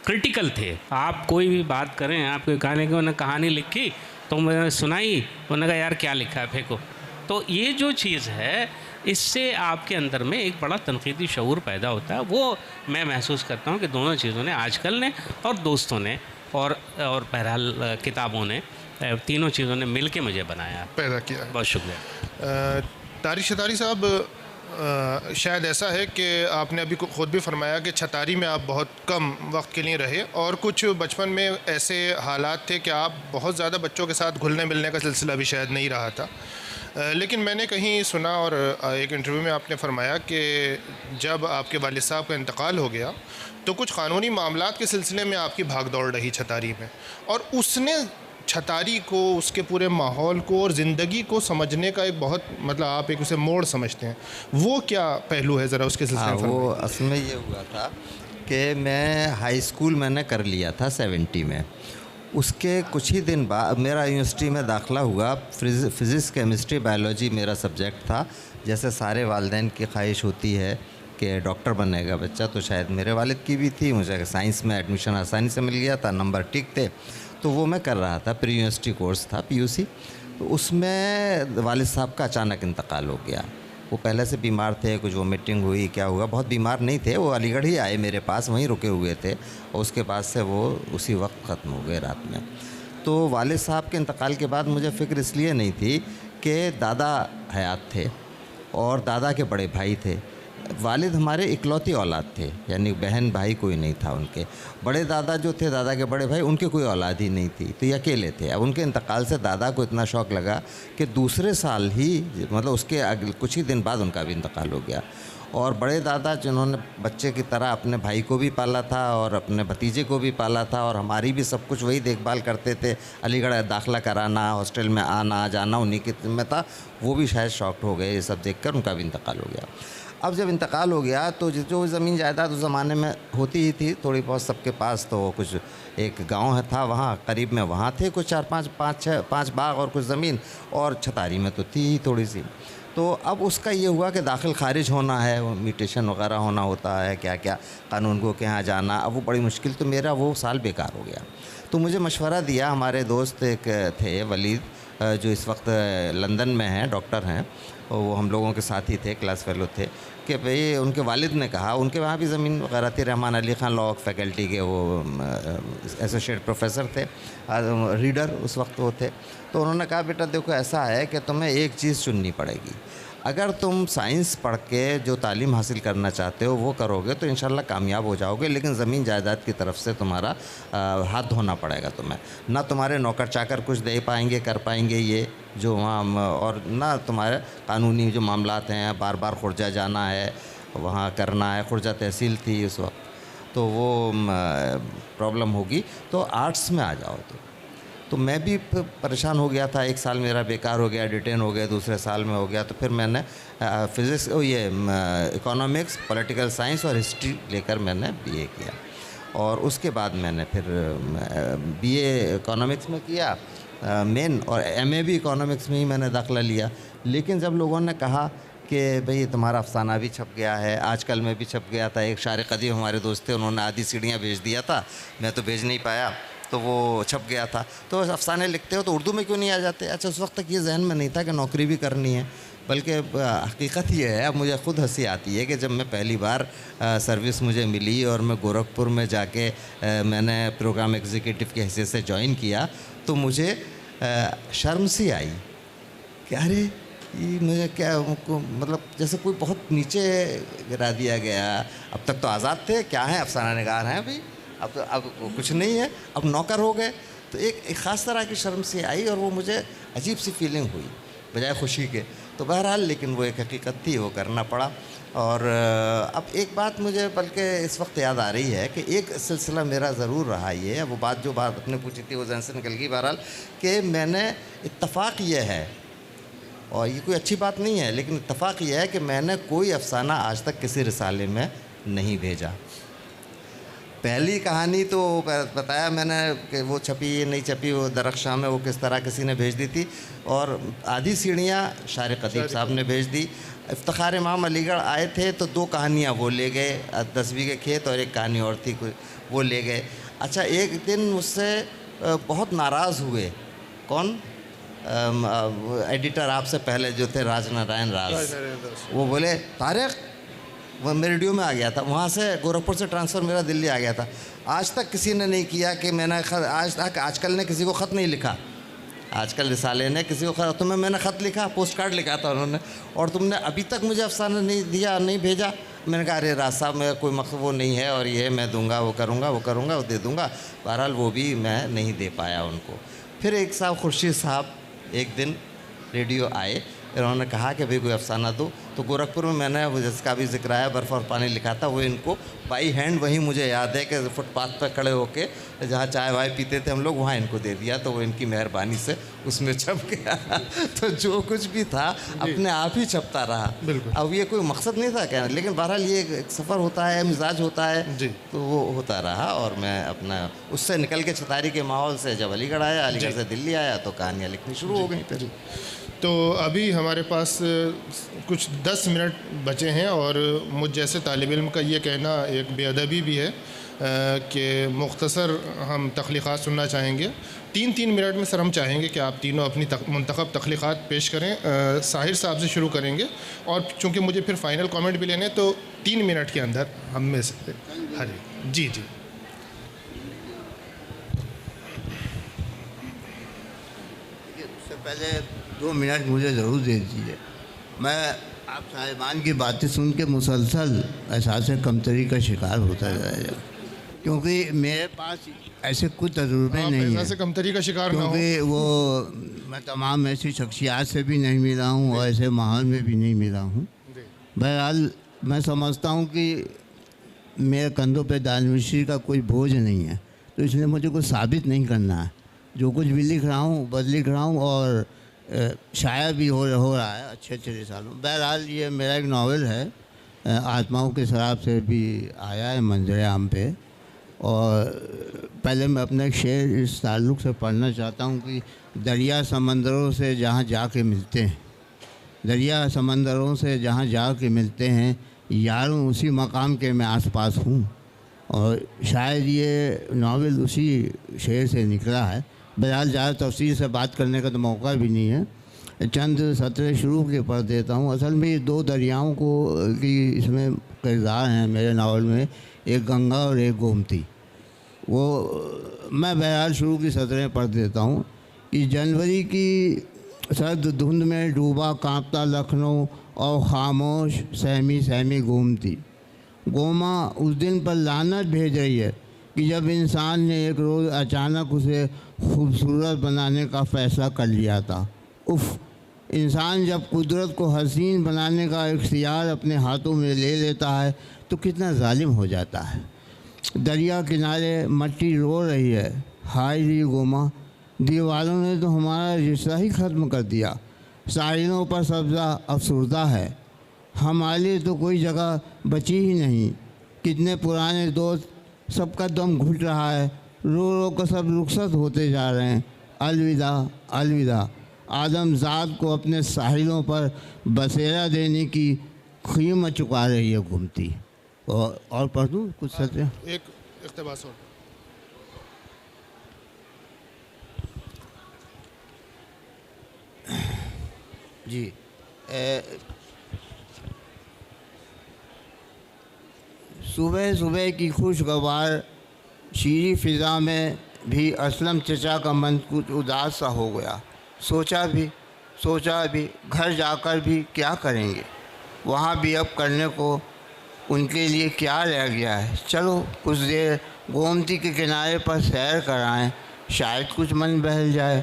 क्रिटिकल थे। आप कोई भी बात करें, आप कोई कहानी लिखी तो मैंने सुनाई, उन्होंने कहा यार क्या लिखा है, फेंको। तो ये जो चीज़ है, इससे आपके अंदर में एक बड़ा तनक़ीदी शऊर पैदा होता है। वो मैं महसूस करता हूँ कि दोनों चीज़ों ने, आजकल ने और दोस्तों ने और बहरहाल किताबों ने, तीनों चीज़ों ने मिल के मुझे बनाया, पैदा किया। बहुत शुक्रिया। तारिक छतारी साहब, शायद ऐसा है कि आपने अभी ख़ुद भी फरमाया कि छतारी में आप बहुत कम वक्त के लिए रहे और कुछ बचपन में ऐसे हालात थे कि आप बहुत ज़्यादा बच्चों के साथ घुलने मिलने का सिलसिला भी शायद नहीं रहा था। लेकिन मैंने कहीं सुना और एक इंटरव्यू में आपने फरमाया कि जब आपके वालिद साहब का इंतकाल हो गया तो कुछ क़ानूनी मामलात के सिलसिले में आपकी भाग दौड़ रही छतारी में, और उसने छतारी को, उसके पूरे माहौल को और ज़िंदगी को समझने का एक बहुत मतलब आप एक उसे मोड़ समझते हैं, वो क्या पहलू है ज़रा उसके सिलसिले में? वो असल में ये हुआ था कि मैं हाई स्कूल मैंने कर लिया था 70 में। उसके कुछ ही दिन बाद मेरा यूनिवर्सिटी में दाखिला हुआ। फ़िज़िक्स, केमिस्ट्री, बायोलॉजी मेरा सब्जेक्ट था। जैसे सारे वालिदैन की ख्वाहिश होती है कि डॉक्टर बनेगा बच्चा, तो शायद मेरे वालिद की भी थी। मुझे साइंस में एडमिशन आसानी से मिल गया था, नंबर ठीक थे, तो वो मैं कर रहा था। प्री यूनिवर्सिटी कोर्स था, PUC। तो उसमें वालिद साहब का अचानक इंतकाल हो गया। वो पहले से बीमार थे, कुछ वोमिटिंग हुई, क्या हुआ, बहुत बीमार नहीं थे। वो अलीगढ़ ही आए मेरे पास, वहीं रुके हुए थे, और उसके बाद से वो उसी वक्त ख़त्म हो गए रात में। तो वालिद साहब के इंतकाल के बाद मुझे फ़िक्र इसलिए नहीं थी कि दादा हयात थे और दादा के बड़े भाई थे। वालिद हमारे इकलौती औलाद थे, यानी बहन भाई कोई नहीं था उनके। बड़े दादा जो थे, दादा के बड़े भाई, उनके कोई औलाद ही नहीं थी, तो ये अकेले थे। अब उनके इंतकाल से दादा को इतना शौक़ लगा कि दूसरे साल ही, मतलब उसके अगले कुछ ही दिन बाद उनका भी इंतकाल हो गया। और बड़े दादा जिन्होंने बच्चे की तरह अपने भाई को भी पाला था और अपने भतीजे को भी पाला था, और हमारी भी सब कुछ वही देखभाल करते थे। अलीगढ़ दाखिला कराना, हॉस्टल में आना जाना उन्हीं के में था। वो भी शायद शॉक्ड हो गए ये सब देखकर, उनका भी इंतकाल हो गया। अब जब इंतकाल हो गया तो जो ज़मीन जायदाद उस ज़माने में होती ही थी थोड़ी बहुत सबके पास, तो कुछ एक गांव था वहाँ करीब में, वहाँ थे कुछ 4-5 बाग और कुछ ज़मीन, और छतारी में तो थी ही थोड़ी सी। तो अब उसका ये हुआ कि दाखिल खारिज होना है, म्यूटेशन वगैरह होना होता है, क्या क्या कानून को के यहाँ जाना, अब वो बड़ी मुश्किल। तो मेरा वो साल बेकार हो गया। तो मुझे मशवरा दिया, हमारे दोस्त एक थे वलीद, जो इस वक्त लंदन में हैं, डॉक्टर हैं, वो हम लोगों के साथ ही थे, क्लास फेलो थे, कि भाई उनके वालिद ने कहा, उनके वहाँ भी ज़मीन वगैरह थी, रहमान अली ख़ान लॉ फैकल्टी के वो एसोसिएट प्रोफेसर थे, रीडर उस वक्त वो थे। तो उन्होंने कहा बेटा देखो ऐसा है कि तुम्हें एक चीज़ चुननी पड़ेगी, अगर तुम साइंस पढ़ के जो तालीम हासिल करना चाहते हो वो करोगे तो इंशाल्लाह कामयाब हो जाओगे, लेकिन ज़मीन जायदाद की तरफ से तुम्हारा हाथ धोना पड़ेगा तुम्हें, ना तुम्हारे नौकर चाकर कुछ दे पाएंगे कर पाएंगे ये जो वहाँ, और ना तुम्हारे कानूनी जो मामलात हैं, बार बार खुर्जा जाना है, वहाँ करना है, खुर्जा तहसील थी उस वक्त, तो वो प्रॉब्लम होगी, तो आर्ट्स में आ जाओ तो मैं भी परेशान हो गया था। एक साल मेरा बेकार हो गया, डिटेन हो गया, दूसरे साल में हो गया, तो फिर मैंने फिज़िक्स इकोनॉमिक्स, पॉलिटिकल साइंस और हिस्ट्री लेकर मैंने बीए किया, और उसके बाद मैंने फिर बीए इकोनॉमिक्स में किया मेन, और एमए भी इकोनॉमिक्स में ही मैंने दाखिला लिया। लेकिन जब लोगों ने कहा कि भाई तुम्हारा अफसाना भी छप गया है, आजकल में भी छप गया था, एक शायर कदीम हमारे दोस्त थे, उन्होंने आधी सीढ़ियाँ भेज दिया था, मैं तो भेज नहीं पाया, तो वो छप गया था। तो अफसाने लिखते हो तो उर्दू में क्यों नहीं आ जाते? अच्छा, उस वक्त तक ये जहन में नहीं था कि नौकरी भी करनी है, बल्कि हकीकत ये है, अब मुझे ख़ुद हंसी आती है कि जब मैं पहली बार सर्विस मुझे मिली और मैं गोरखपुर में जाके मैंने प्रोग्राम एग्जीक्यूटिव की हैसियत से ज्वाइन किया, तो मुझे शर्म सी आई कि अरे ये मुझे क्या मतलब जैसे कोई बहुत नीचे गिरा दिया गया। अब तक तो आज़ाद थे, क्या हैं, अफसाना निगार हैं भाई, अब कुछ नहीं है, अब नौकर हो गए। तो एक ख़ास तरह की शर्म सी आई और वो मुझे अजीब सी फीलिंग हुई बजाय खुशी के। तो बहरहाल लेकिन वो एक हकीकत थी, वो करना पड़ा। और अब एक बात मुझे बल्कि इस वक्त याद आ रही है कि एक सिलसिला मेरा ज़रूर रहा ये, वो बात जो बात अपने पूछी थी वो जहन से निकल गई बहरहाल, कि मैंने इत्तफ़ाक़ ये है, और ये कोई अच्छी बात नहीं है, लेकिन इत्तफ़ाक़ ये है कि मैंने कोई अफसाना आज तक किसी रिसाले में नहीं भेजा। पहली कहानी तो बताया मैंने कि वो छपी नहीं छपी, वो दरख्शां में वो किस तरह किसी ने भेज दी थी, और आधी सीढ़ियाँ शायर कतीब साहब ने भेज दी। इफ्तिखार इमाम अलीगढ़ आए थे तो 2 कहानियाँ वो ले गए, 10 बीघे खेत और एक कहानी और थी वो ले गए। अच्छा, एक दिन मुझसे बहुत नाराज़ हुए, कौन एडिटर आपसे पहले जो थे, राजनारायण राज, वो बोले तारिक, वो मेरे रेडियो में आ गया था, वहाँ से गोरखपुर से ट्रांसफ़र मेरा दिल्ली आ गया था, आज तक किसी ने नहीं किया कि मैंने आज तक आजकल ने किसी को ख़त नहीं लिखा, आजकल रिसाले ने किसी को ख़त, तुम्हें मैंने ख़त लिखा, पोस्ट कार्ड लिखा था उन्होंने, और तुमने अभी तक मुझे अफसाना नहीं दिया, नहीं भेजा। मैंने कहा अरे राज साहब, मेरा कोई मकसद वो नहीं है, और ये मैं दूंगा, वो करूँगा, वो दे दूँगा। बहरहाल वो भी मैं नहीं दे पाया उनको। फिर एक साहब खुर्शीद साहब एक दिन रेडियो आए, उन्होंने कहा कि भाई कोई अफसाना दो। तो गोरखपुर में मैंने वो जिसका भी जिक्र आया, बर्फ़ और पानी लिखा था, वो इनको बाई हैंड, वहीं मुझे याद है कि फुटपाथ पर खड़े होके जहाँ चाय वाय पीते थे हम लोग, वहाँ इनको दे दिया, तो वो इनकी मेहरबानी से उसमें छप गया। तो जो कुछ भी था अपने आप ही छपता रहा। अब ये कोई मकसद नहीं था कहना, लेकिन बहरहाल ये एक सफ़र होता है, मिजाज होता है, तो वो होता रहा। और मैं अपना उससे निकल के छतारी के माहौल से जब अलीगढ़ आया, अलीगढ़ से दिल्ली आया, तो कहानियाँ लिखनी शुरू हो गई फिर। तो अभी हमारे पास कुछ 10 मिनट बचे हैं, और मुझ जैसे तालिब इल्म का ये कहना एक बेअदबी भी है कि मुख्तसर हम तख्लीक़ात सुनना चाहेंगे। 3-3 मिनट में सर हम चाहेंगे कि आप तीनों अपनी मुंतखब तख्लीक़ात पेश करें। साहिर साहब से शुरू करेंगे, और चूँकि मुझे फिर फ़ाइनल कमेंट भी लेने, तो 3 मिनट के अंदर हम में से। हाँ जी। उससे पहले 2 मिनट मुझे ज़रूर दे दीजिए। मैं आप साहिबान की बातें सुन के मुसलसल एहसास कमतरी का शिकार होता जाएगा, क्योंकि मेरे पास ऐसे कुछ तजुर्बे नहीं है, कमतरी का शिकार ना हो, क्योंकि वो मैं तमाम ऐसी शख्सियात से भी नहीं मिला हूँ और ऐसे माहौल में भी नहीं मिला हूँ। बहरहाल मैं समझता हूँ कि मेरे कंधों पे दानविशी का कोई बोझ नहीं है, तो इसलिए मुझे कुछ साबित नहीं करना है। जो कुछ भी लिख रहा हूँ बस लिख रहा हूँ, और शाया भी हो रहा है अच्छे रिसालों। बहरहाल ये मेरा एक नावल है, आत्माओं के शराब से भी आया है मंजर आम पे। और पहले मैं अपना एक शेर इस ताल्लुक़ से पढ़ना चाहता हूँ कि दरिया समंदरों से जहाँ जा के मिलते हैं, दरिया समंदरों से जहाँ जा के मिलते हैं, यारों उसी मकाम के मैं आसपास हूँ। और शायद ये नावल उसी शेर से निकला है बहरहाल ज़्यादा तफसील से बात करने का तो मौका भी नहीं है, चंद सत्र शुरू के पढ़ देता हूँ। असल में ये दो दरियाओं को की इसमें किरदार हैं मेरे नावल में, एक गंगा और एक गोमती। वो मैं बहरहाल शुरू की सतरें पढ़ देता हूँ कि जनवरी की सर्द धुंध में डूबा कांपता लखनऊ और खामोश सहमी सहमी गोमती। गोमा उस दिन पर लानत भेज रही है कि जब इंसान ने एक रोज़ अचानक उसे खूबसूरत बनाने का फ़ैसला कर लिया था। उफ़, इंसान जब कुदरत को हसीन बनाने का इख्तियार अपने हाथों में ले लेता है तो कितना जालिम हो जाता है। दरिया किनारे मट्टी रो रही है, हाय री गोमा, दीवारों ने तो हमारा रिश्ता ही ख़त्म कर दिया। साहिलों पर सब्ज़ा अफसरदा है, हमारे लिए तो कोई जगह बची ही नहीं। कितने पुराने दोस्त, सबका दम घुट रहा है, रो रो कर सब रुखसत होते जा रहे हैं। अलविदा अलविदा। आदमजाद को अपने साहिलों पर बसेरा देने की कीमत चुका रही है गोमती। और पढ़ दूँ कुछ सत्र? एक इक़्तिबास और। जी, सुबह सुबह की खुशगवार शीरी फ़िज़ा में भी असलम चचा का मन कुछ उदास सा हो गया। सोचा भी घर जाकर भी क्या करेंगे, वहाँ भी अब करने को उनके लिए क्या रह गया है। चलो कुछ देर गोमती के किनारे पर सैर कराएं, शायद कुछ मन बहल जाए।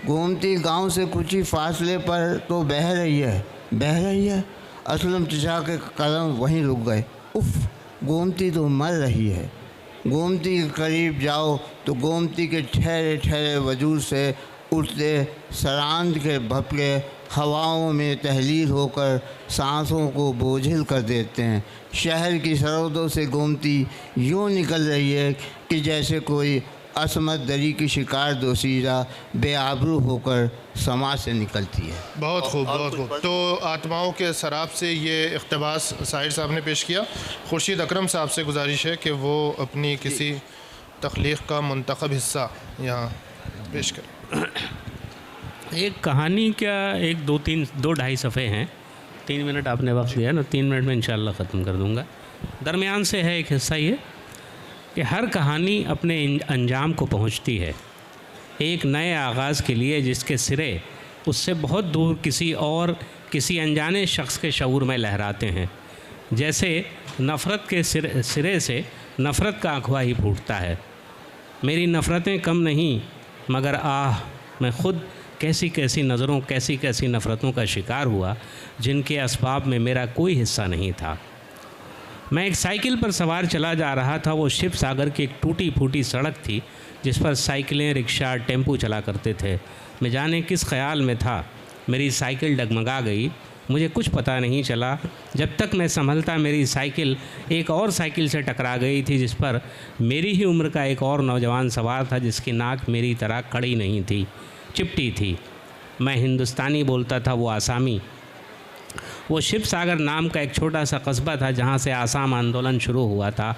गोमती गांव से कुछ ही फासले पर तो बह रही है। असलम चचा के कदम वहीं रुक गए। उफ़, गोमती तो मर रही है। गोमती के करीब जाओ तो गोमती के ठहरे ठहरे वजूद से उठते सरांद के भपके हवाओं में तहलील होकर सांसों को बोझिल कर देते हैं। शहर की सरहदों से गोमती यूँ निकल रही है कि जैसे कोई असमत दरी की शिकार दोशीरा बेआबरू होकर समाज से निकलती है। बहुत खूब, बहुत खूब। तो आत्माओं के सराब से ये इक़्तिबास साहिर साहब ने पेश किया। खुर्शीद अकरम साहब से गुजारिश है कि वो अपनी किसी तख्लीक़ का मुंतखब हिस्सा यहाँ पेश करें। एक कहानी क्या, एक दो ढाई सफ़े हैं। 3 मिनट आपने वक्त दिया ना, 3 मिनट में इंशाल्लाह ख़त्म कर दूँगा। दरमियान से है एक हिस्सा ये कि हर कहानी अपने अंजाम को पहुंचती है एक नए आगाज़ के लिए, जिसके सिरे उससे बहुत दूर किसी अनजाने शख्स के शऊर में लहराते हैं। जैसे नफ़रत के सिरे से नफ़रत का अखवा ही फूटता है। मेरी नफ़रतें कम नहीं, मगर मैं ख़ुद कैसी कैसी नज़रों, कैसी कैसी नफ़रतों का शिकार हुआ जिनके असबाब में मेरा कोई हिस्सा नहीं था। मैं एक साइकिल पर सवार चला जा रहा था। वो शिव सागर की एक टूटी फूटी सड़क थी जिस पर साइकिलें, रिक्शा, टेम्पो चला करते थे। मैं जाने किस ख्याल में था, मेरी साइकिल डगमगा गई। मुझे कुछ पता नहीं चला। जब तक मैं संभलता मेरी साइकिल एक और साइकिल से टकरा गई थी जिस पर मेरी ही उम्र का एक और नौजवान सवार था, जिसकी नाक मेरी तरह खड़ी नहीं थी, चिपटी थी। मैं हिंदुस्तानी बोलता था, वो आसामी। वो शिव सागर नाम का एक छोटा सा कस्बा था जहाँ से आसाम आंदोलन शुरू हुआ था।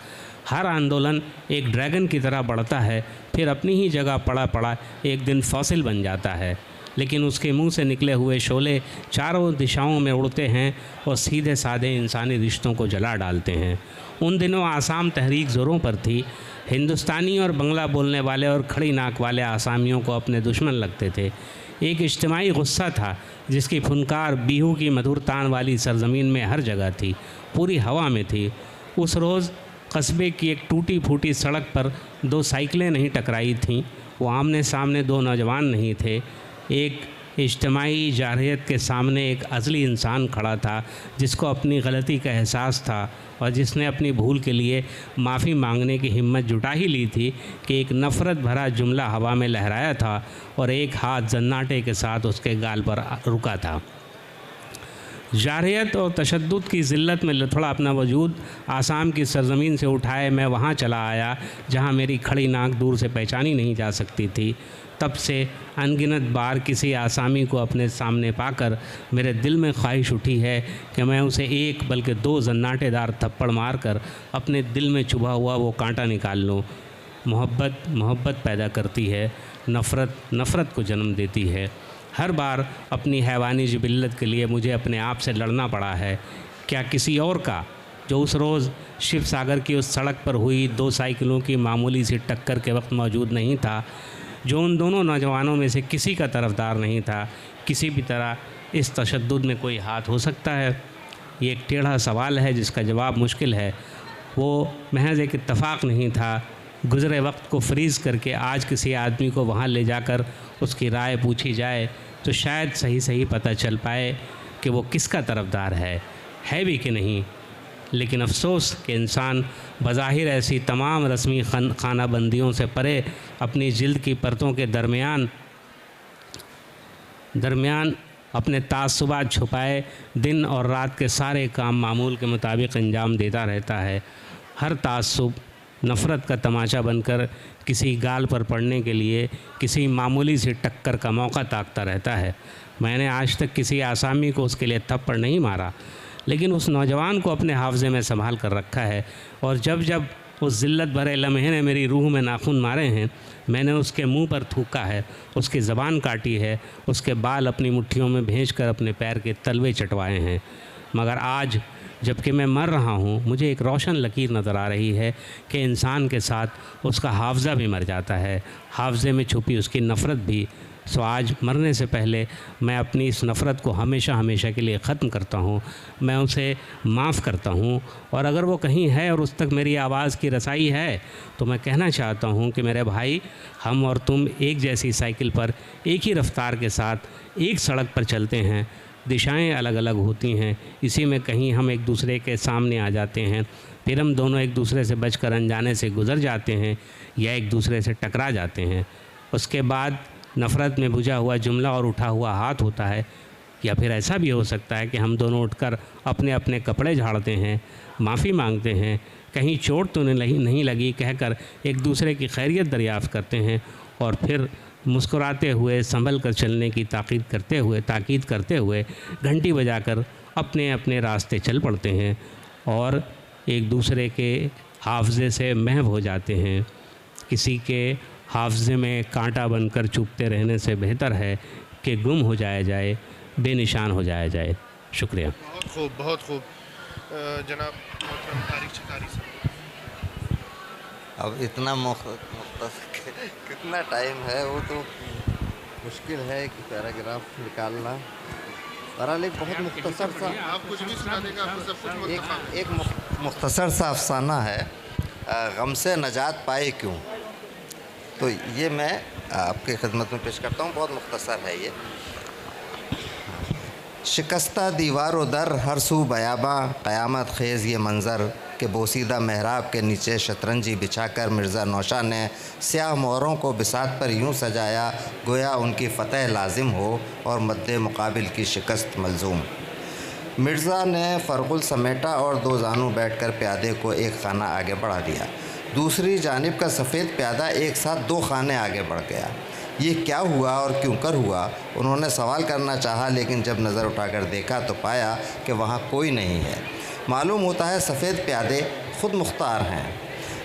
हर आंदोलन एक ड्रैगन की तरह बढ़ता है, फिर अपनी ही जगह पड़ा एक दिन फॉसिल बन जाता है, लेकिन उसके मुंह से निकले हुए शोले चारों दिशाओं में उड़ते हैं और सीधे साधे इंसानी रिश्तों को जला डालते हैं। उन दिनों आसाम तहरीक ज़ोरों पर थी। हिंदुस्तानी और बंगला बोलने वाले और खड़ी नाक वाले आसामियों को अपने दुश्मन लगते थे। एक इज्तिमाई गुस्सा था जिसकी फुनकार बीहू की मधुर तान वाली सरजमीन में हर जगह थी, पूरी हवा में थी। उस रोज़ कस्बे की एक टूटी फूटी सड़क पर 2 साइकिलें नहीं टकराई थीं। वो आमने सामने 2 नौजवान नहीं थे। एक इज्तिमाई जारहियत के सामने एक अज़ली इंसान खड़ा था जिसको अपनी गलती का एहसास था और जिसने अपनी भूल के लिए माफ़ी मांगने की हिम्मत जुटा ही ली थी कि एक नफ़रत भरा जुमला हवा में लहराया था और एक हाथ जन्नाटे के साथ उसके गाल पर रुका था। जारहियत और तशद्दुद की ज़िल्लत में थोड़ा अपना वजूद आसाम की सरज़मीन से उठाए मैं वहाँ चला आया जहाँ मेरी खड़ी नाक दूर से पहचानी नहीं जा सकती थी। तब से अनगिनत बार किसी आसामी को अपने सामने पाकर मेरे दिल में ख्वाहिश उठी है कि मैं उसे एक बल्कि 2 जन्नाटेदार थप्पड़ मारकर अपने दिल में चुभा हुआ वो कांटा निकाल लूँ। मोहब्बत पैदा करती है, नफ़रत को जन्म देती है। हर बार अपनी हैवानी जिबिल्लत के लिए मुझे अपने आप से लड़ना पड़ा है। क्या किसी और का, जो उस रोज़ शिव सागर की उस सड़क पर हुई 2 साइकिलों की मामूली सी टक्कर के वक्त मौजूद नहीं था, जो उन दोनों नौजवानों में से किसी का तरफदार नहीं था? किसी भी तरह इस तशद्दुद में कोई हाथ हो सकता है? ये एक टेढ़ा सवाल है जिसका जवाब मुश्किल है। वो महज एक इत्तफ़ाक़ नहीं था। गुज़रे वक्त को फ्रीज़ करके आज किसी आदमी को वहाँ ले जाकर उसकी राय पूछी जाए तो शायद सही पता चल पाए कि वो किसका तरफदार है भी कि नहीं। लेकिन अफसोस कि इंसान बज़ाहिर ऐसी तमाम रस्मी खानाबंदियों से परे अपनी जिल्द की परतों के दरमियान अपने तासुबात छुपाए दिन और रात के सारे काम मामूल के मुताबिक अंजाम देता रहता है। हर तासुब नफ़रत का तमाशा बनकर किसी गाल पर पड़ने के लिए किसी मामूली सी टक्कर का मौका ताकता रहता है। मैंने आज तक किसी आसामी को उसके लिए थप्पड़ नहीं मारा, लेकिन उस नौजवान को अपने हाफ़ज़े में संभाल कर रखा है। और जब उस ज़िल्लत भरे लम्हे ने मेरी रूह में नाखून मारे हैं, मैंने उसके मुंह पर थूका है, उसकी ज़बान काटी है, उसके बाल अपनी मुट्ठियों में भेंचकर अपने पैर के तलवे चटवाए हैं। मगर आज जबकि मैं मर रहा हूँ, मुझे एक रोशन लकीर नज़र आ रही है कि इंसान के साथ उसका हाफ़ज़ा भी मर जाता है, हाफ़ज़े में छुपी उसकी नफ़रत भी। सो आज मरने से पहले मैं अपनी इस नफ़रत को हमेशा के लिए ख़त्म करता हूँ। मैं उसे माफ़ करता हूँ, और अगर वो कहीं है और उस तक मेरी आवाज़ की रसाई है तो मैं कहना चाहता हूँ कि मेरे भाई, हम और तुम एक जैसी साइकिल पर एक ही रफ़्तार के साथ एक सड़क पर चलते हैं। दिशाएं अलग अलग होती हैं, इसी में कहीं हम एक दूसरे के सामने आ जाते हैं, फिर हम दोनों एक दूसरे से बचकर अनजाने से गुज़र जाते हैं या एक दूसरे से टकरा जाते हैं। उसके बाद नफ़रत में बुझा हुआ जुमला और उठा हुआ हाथ होता है। या फिर ऐसा भी हो सकता है कि हम दोनों उठकर अपने अपने कपड़े झाड़ते हैं, माफ़ी मांगते हैं, कहीं चोट तो नहीं लगी कहकर एक दूसरे की खैरियत दरियाफ़्त करते हैं, और फिर मुस्कुराते हुए संभल कर चलने की ताकीद करते हुए घंटी बजाकर अपने अपने रास्ते चल पड़ते हैं और एक दूसरे के हाफ़ज़े से महव हो जाते हैं। किसी के हाफ़ज़े में कांटा बनकर चुभते रहने से बेहतर है कि गुम हो जाए, बेनिशान हो जाए। शुक्रिया। बहुत खूब जनाब मोहतरम तारिक शिकारी साहब। अब इतना कितना टाइम है, वो तो मुश्किल है कि पैराग्राफ निकालना। बहरहाल एक बहुत मुख्तसर सा, आप कुछ भी सुना देगा, आपको सब कुछ एक मुख्तसर सा अफसाना है, गम से नजात पाए क्यों। तो ये मैं आपकी खिदमत में पेश करता हूँ। बहुत मुख्तसर है ये। शिकस्ता दीवार दर हर सू बयाबा क़यामत ख़ेज़ ये मंज़र के बोसीदा महराब के नीचे शतरंजी बिछाकर मिर्ज़ा नौशा ने स्याह मोहरों को बिसात पर यूँ सजाया गोया उनकी फ़तह लाजिम हो और मद्दे मुकाबिल की शिकस्त मलजूम। मिर्ज़ा ने फ़रगुल समेटा और 2 जानू बैठकर प्यादे को एक खाना आगे बढ़ा दिया। दूसरी जानिब का सफ़ेद प्यादा एक साथ 2 खाने आगे बढ़ गया। ये क्या हुआ और क्यों कर हुआ, उन्होंने सवाल करना चाहा, लेकिन जब नज़र उठाकर देखा तो पाया कि वहाँ कोई नहीं है। मालूम होता है सफ़ेद प्यादे ख़ुद मुख्तार हैं।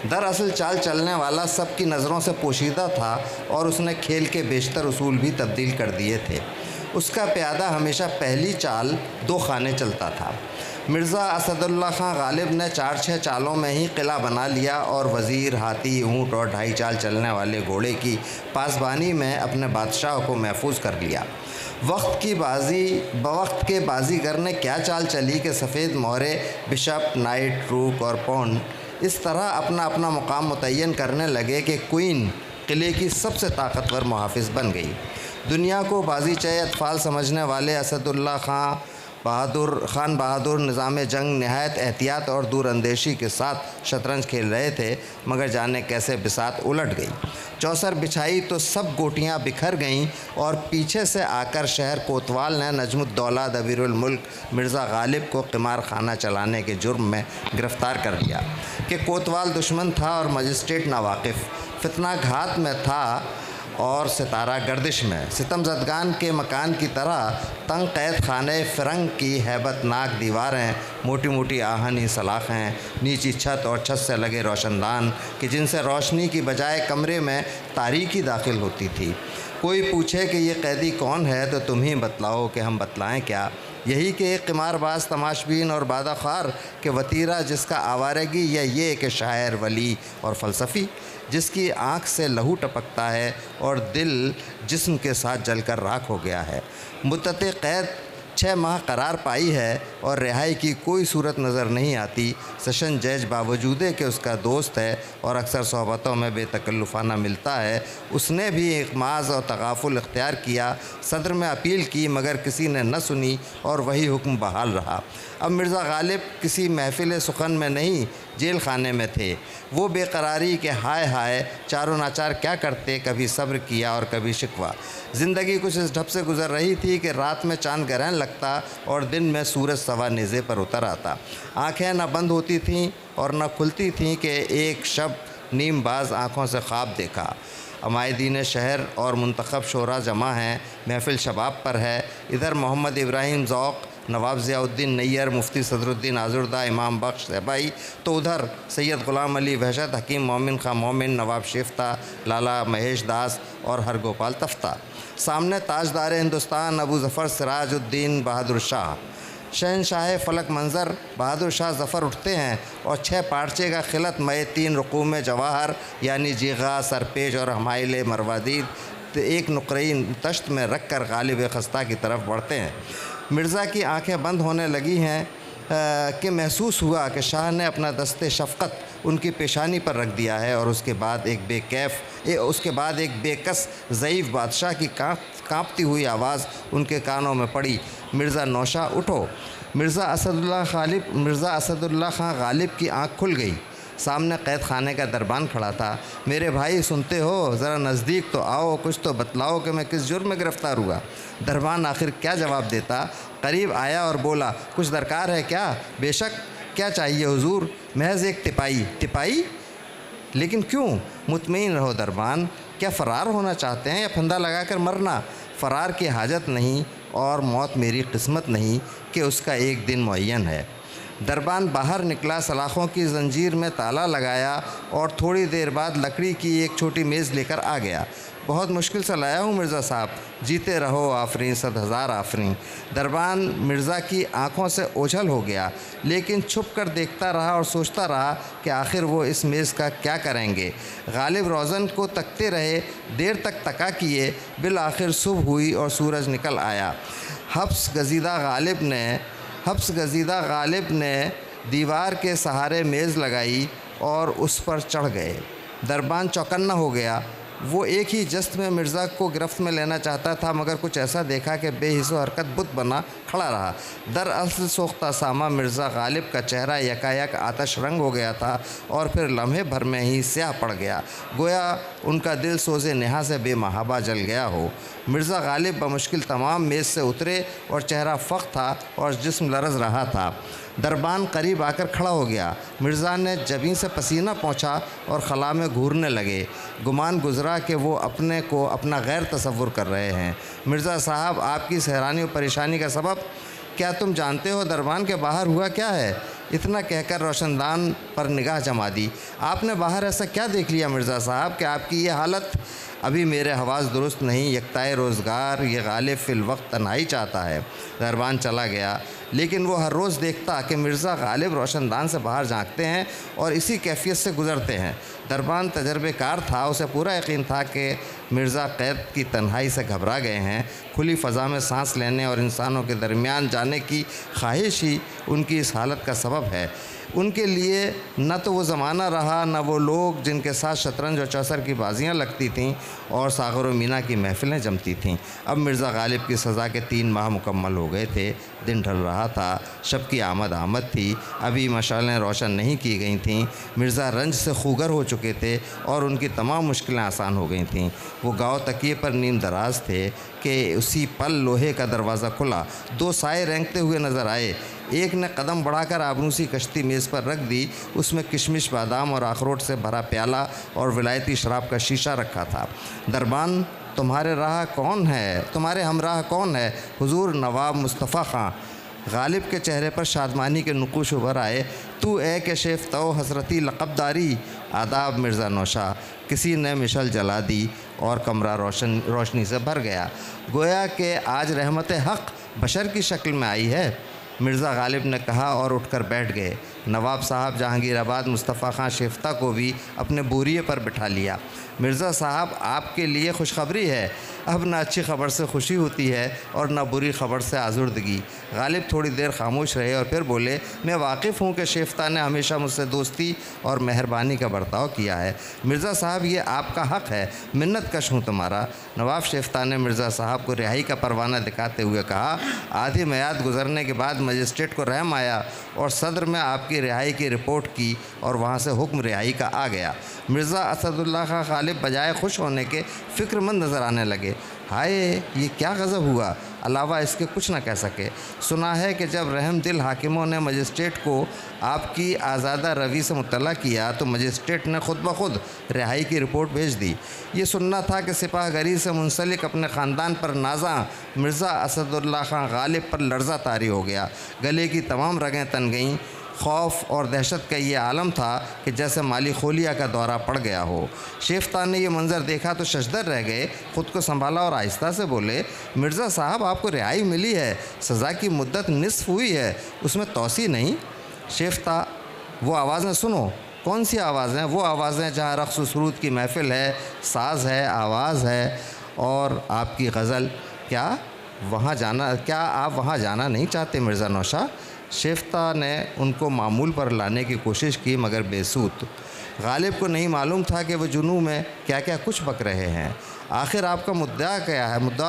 दरअसल चाल चलने वाला सबकी नज़रों से पोशीदा था और उसने खेल के बेशतर उसूल भी तब्दील कर दिए थे। उसका प्यादा हमेशा पहली चाल 2 खाने चलता था। मिर्ज़ा असदुल्ला खां गालिब ने 4-6 चालों में ही किला बना लिया और वज़ीर, हाथी, ऊँट और 2.5 चाल चलने वाले घोड़े की पासबानी में अपने बादशाह को महफूज कर लिया। वक्त के बाजीगर ने क्या चाल चली कि सफ़ेद मोहरे बिशप, नाइट, रूक और पौन इस तरह अपना अपना मुकाम मुतय्यन करने लगे कि क्वीन किले की सबसे ताकतवर मुहाफ़िज़ बन गई। दुनिया को बाज़ीचे अतफ़ाल समझने वाले असदुल्ला खान बहादुर निज़ाम जंग नहायत एहतियात और दूरअंदेशी के साथ शतरंज खेल रहे थे, मगर जाने कैसे बिसात उलट गई। चौसर बिछाई तो सब गोटियां बिखर गईं और पीछे से आकर शहर कोतवाल ने नजमुद्दौला अमीरुल मुल्क मिर्ज़ा गालिब को क़िमार खाना चलाने के जुर्म में गिरफ़्तार कर लिया कि कोतवाल दुश्मन था और मजिस्ट्रेट नावाकिफ़ फितना घात में था और सितारा गर्दिश में, सितमज़दगान के मकान की तरह तंग कैद खाने फ़िरंग की हैबतनाक दीवारें, मोटी मोटी आहनी सलाखें, नीची छत और छत से लगे रोशनदान कि जिनसे रोशनी की बजाय कमरे में तारीकी दाखिल होती थी। कोई पूछे कि ये कैदी कौन है तो तुम ही बतलाओ कि हम बतलाएं क्या। यही कि एक क़िमारबाज़, तमाशबीन और बादाख़ार के वतीरा जिसका आवारगी, या ये कि शायर, वली और फ़लसफ़ी जिसकी आँख से लहू टपकता है और दिल जिस्म के साथ जलकर राख हो गया है। मुद्दत क़ैद 6 माह करार पाई है और रिहाई की कोई सूरत नज़र नहीं आती। सेशन जज बावजूद कि उसका दोस्त है और अक्सर सोहबतों में बेतकल्लुफ़ाना मिलता है, उसने भी इक़माज़ और तगाफ़ुल इख्तियार किया। सदर में अपील की मगर किसी ने न सुनी और वही हुक्म बहाल रहा। अब मिर्ज़ा गालिब किसी महफ़िल सुखन में नहीं, जेल खाने में थे। वो बेकरारी के हाय हाय चारों नाचार क्या करते, कभी सब्र किया और कभी शिकवा। ज़िंदगी कुछ इस ढब से गुज़र रही थी कि रात में चांद ग्रहण लगता और दिन में सूरज सवा नेज़े पर उतर आता। आँखें न बंद होती थीं और न खुलती थीं कि एक शब नीमबाज आँखों से ख्वाब देखा। अमायदीन शहर और मुंतखब शोरा जमा हैं, महफ़िल शबाब पर है। इधर मोहम्मद इब्राहिम ज़ौक़, नवाब ज़ियाउद्दीन नैयर, मुफ्ती सदरुद्दीन आज़ुर्दा, इमाम बख्श ज़ैबाई, तो उधर सैयद ग़ुलाम अली वहशत, हकीम मोमिन खां मोमिन, नवाब शेफ्ता, लाला महेश दास और हरगोपाल तफ्ता। सामने ताजदार हिंदुस्तान अबू ज़फ़र सिराजुद्दीन बहादुर शाह, शहनशाह फ़लक मंज़र बहादुर शाह ज़फ़र उठते हैं और 6 पार्चे का खिलत मय 3 रुकूम जवाहर यानी जीगा, सरपेश और हमाइल मरवादीद एक नुक़रई तश्त में रख कर गालिब खस्ता की तरफ बढ़ते हैं। मिर्ज़ा की आंखें बंद होने लगी हैं कि महसूस हुआ कि शाह ने अपना दस्ते शफ़क़त उनकी पेशानी पर रख दिया है और उसके बाद एक बेकस ज़ईफ़ बादशाह की काँपती हुई आवाज़ उनके कानों में पड़ी, मिर्ज़ा नौशा उठो। मिर्ज़ा असदुल्ला खां गालिब की आँख खुल गई। सामने कैद खाने का दरबान खड़ा था। मेरे भाई सुनते हो, ज़रा नज़दीक तो आओ, कुछ तो बतलाओ कि मैं किस जुर्म में गिरफ़्तार हुआ। दरबान आखिर क्या जवाब देता। करीब आया और बोला, कुछ दरकार है क्या? बेशक, क्या चाहिए हुजूर? महज एक तिपाई? लेकिन क्यों? मुतमईन रहो दरबान, क्या फ़रार होना चाहते हैं या फंदा लगाकर मरना? फ़रार की हाजत नहीं और मौत मेरी किस्मत नहीं कि उसका एक दिन मुअय्यन है। दरबान बाहर निकला, सलाख़ों की ज़ंजीर में ताला लगाया और थोड़ी देर बाद लकड़ी की एक छोटी मेज़ लेकर आ गया। बहुत मुश्किल से लाया हूँ मिर्ज़ा साहब। जीते रहो आफरीन, 100,000 आफरीन। दरबान मिर्ज़ा की आंखों से ओझल हो गया, लेकिन छुप कर देखता रहा और सोचता रहा कि आखिर वो इस मेज़ का क्या करेंगे। गालिब रोज़न को तकते रहे, देर तक तका किए। बिल आखिर सुबह हुई और सूरज निकल आया। हब्स गजीदा गालिब ने दीवार के सहारे मेज़ लगाई और उस पर चढ़ गए। दरबान चौकन्ना हो गया। वो एक ही जस्त में मिर्ज़ा को गिरफ्त में लेना चाहता था, मगर कुछ ऐसा देखा कि बेहिस्सो हरकत बुत बना खड़ा रहा। दरअसल सोख्ता सामा मिर्ज़ा गालिब का चेहरा यकायक आतश रंग हो गया था और फिर लम्हे भर में ही स्याह पड़ गया, गोया उनका दिल सोज़े नेहा से बेमहाबा जल गया हो। मिर्ज़ा गालिब बमुश्किल तमाम मेज़ से उतरे और चेहरा फ़ख्र था और जिस्म लरज़ रहा था। दरबान करीब आकर खड़ा हो गया। मिर्ज़ा ने जबीं से पसीना पोंछा और खला में घूरने लगे। गुमान गुज़रा कि वो अपने को अपना गैर तसव्वुर कर रहे हैं। मिर्ज़ा साहब, आपकी हैरानी और परेशानी का सबब क्या तुम जानते हो? दरबान के बाहर हुआ क्या है? इतना कहकर रोशनदान पर निगाह जमा दी। आपने बाहर ऐसा क्या देख लिया मिर्ज़ा साहब कि आपकी ये हालत? अभी मेरे हवास दुरुस्त नहीं, यकताए रोज़गार ये गालिब फ़िल वक्त तन्हाई चाहता है। दरबान चला गया, लेकिन वो हर रोज़ देखता कि मिर्ज़ा गालिब रोशनदान से बाहर झांकते हैं और इसी कैफियत से गुज़रते हैं। दरबान तजर्बेकार था, उसे पूरा यकीन था कि मिर्ज़ा क़ैद की तन्हाई से घबरा गए हैं। खुली फ़ज़ा में सांस लेने और इंसानों के दरमियान जाने की ख्वाहिश ही उनकी इस हालत का सबब है। उनके लिए न तो वो ज़माना रहा, न वो लोग जिनके साथ शतरंज और चौसर की बाजियाँ लगती थीं और सागर व मीना की महफ़िलें जमती थीं। अब मिर्ज़ा गालिब की सज़ा के 3 माह मुकम्मल हो गए थे। दिन ढल रहा था, शब की आमद थी। अभी मशालें रोशन नहीं की गई थीं। मिर्ज़ा रंज से खूगर हो चुके थे और उनकी तमाम मुश्किलें आसान हो गई थीं। वो गाँव तकिए पर नीम दराज थे कि उसी पल लोहे का दरवाज़ा खुला। 2 साए रेंगते हुए नज़र आए। एक ने कदम बढ़ाकर आबनूसी कश्ती मेज़ पर रख दी। उसमें किशमिश, बादाम और अखरोट से भरा प्याला और विलायती शराब का शीशा रखा था। दरबान, तुम्हारे हमराह कौन है? हुजूर, नवाब मुस्तफ़ा ख़ां। गालिब के चेहरे पर शादमानी के नुकुश उभर आए। तू ए के शेफ तो हसरती लक़बदारी। आदाब मिर्ज़ा नौशा। किसी ने मिशल जला दी और कमरा रोशनी से भर गया। गोया कि आज रहमत हक़ बशर की शक्ल में आई है, मिर्ज़ा गालिब ने कहा और उठकर बैठ गए। नवाब साहब जहांगीराबाद मुस्तफ़ा ख़ां शेफ्ता को भी अपने बोरिए पर बिठा लिया। मिर्ज़ा साहब, आपके लिए खुशखबरी है। अब ना अच्छी ख़बर से खुशी होती है और ना बुरी ख़बर से आज़ुर्दगी। गालिब थोड़ी देर खामोश रहे और फिर बोले, मैं वाकिफ़ हूँ कि शेफ्ता ने हमेशा मुझसे दोस्ती और मेहरबानी का बर्ताव किया है। मिर्ज़ा साहब, ये आपका हक़ है, मिन्नत कश हूँ तुम्हारा। नवाब शेफ्ता ने मिर्ज़ा साहब को रिहाई का परवाना दिखाते हुए कहा, आधी मियाद गुजरने के बाद मजिस्ट्रेट को रहम आया और सदर में आपकी रिहाई की रिपोर्ट की और वहाँ से हुक्म रिहाई का आ गया। मिर्ज़ा असदुल्ला खां गालिब बजाय खुश होने के फ़िक्रमंद नज़र आने लगे। हाय, ये क्या गज़ब हुआ, अलावा इसके कुछ न कह सके। सुना है कि जब रहम दिल हाकिमों ने मजिस्ट्रेट को आपकी आज़ादा रवी से मुत्तला किया तो मजिस्ट्रेट ने ख़ुद ब खुद रिहाई की रिपोर्ट भेज दी। ये सुनना था कि सिपाहगरी से मुंसलिक अपने ख़ानदान पर नाज़ा मिर्ज़ा असदुल्ला खां गालिब पर लर्ज़ा तारी हो गया। गले की तमाम रगें तन गईं। खौफ और दहशत का ये आलम था कि जैसे माली खोलिया का दौरा पड़ गया हो। शेफ्ता ने ये मंज़र देखा तो शशदर रह गए। ख़ुद को संभाला और आहिस्ता से बोले, मिर्ज़ा साहब, आपको रिहाई मिली है, सज़ा की मुद्दत निस्फ़ हुई है, उसमें तौसी नहीं। शेफ्ता, वो आवाज़ें सुनो। कौन सी आवाज़ें? वो आवाज़ें जहाँ रक़्स व सुरूद की महफ़िल है, साज़ है, आवाज़ है और आपकी गज़ल। क्या आप वहाँ जाना नहीं चाहते मिर्ज़ा नौशा? शेफ्ता ने उनको मामूल पर लाने की कोशिश की मगर बेसूत। गालिब को नहीं मालूम था कि वह जुनू में क्या क्या कुछ बक रहे हैं। आखिर आपका मुद्दा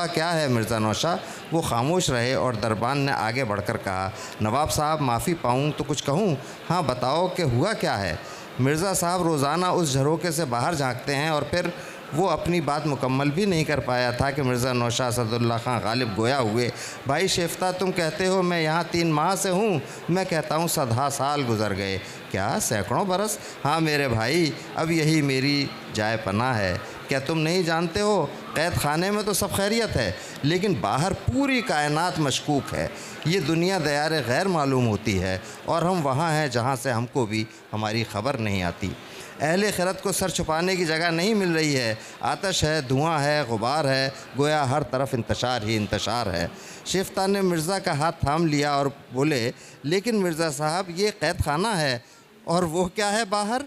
क्या है मिर्ज़ा नौशा? वो खामोश रहे और दरबान ने आगे बढ़कर कहा, नवाब साहब, माफ़ी पाऊँ तो कुछ कहूँ? हाँ, बताओ कि हुआ क्या है? मिर्ज़ा साहब रोज़ाना उस झरोके से बाहर झांकते हैं और फिर वो अपनी बात मुकम्मल भी नहीं कर पाया था कि मिर्ज़ा नौशा असदुल्ला खां गालिब गोया हुए। भाई शेफ्ता, तुम कहते हो मैं यहाँ 3 माह से हूँ, मैं कहता हूँ 100 साल गुज़र गए। क्या, सैकड़ों बरस? हाँ मेरे भाई, अब यही मेरी जाए पनाह है। क्या तुम नहीं जानते हो, कैद खाने में तो सब खैरियत है, लेकिन बाहर पूरी कायनात मशकूक है। ये दुनिया दयार गैर मालूम होती है और हम वहाँ हैं जहाँ से हमको भी हमारी ख़बर नहीं आती। अहले खिरत को सर छुपाने की जगह नहीं मिल रही है। आतश है, धुआं है, गुबार है, गोया हर तरफ इंतशार ही इंतशार है। शेफ्ता ने मिर्ज़ा का हाथ थाम लिया और बोले, लेकिन मिर्ज़ा साहब, ये कैद खाना है और वो क्या है बाहर?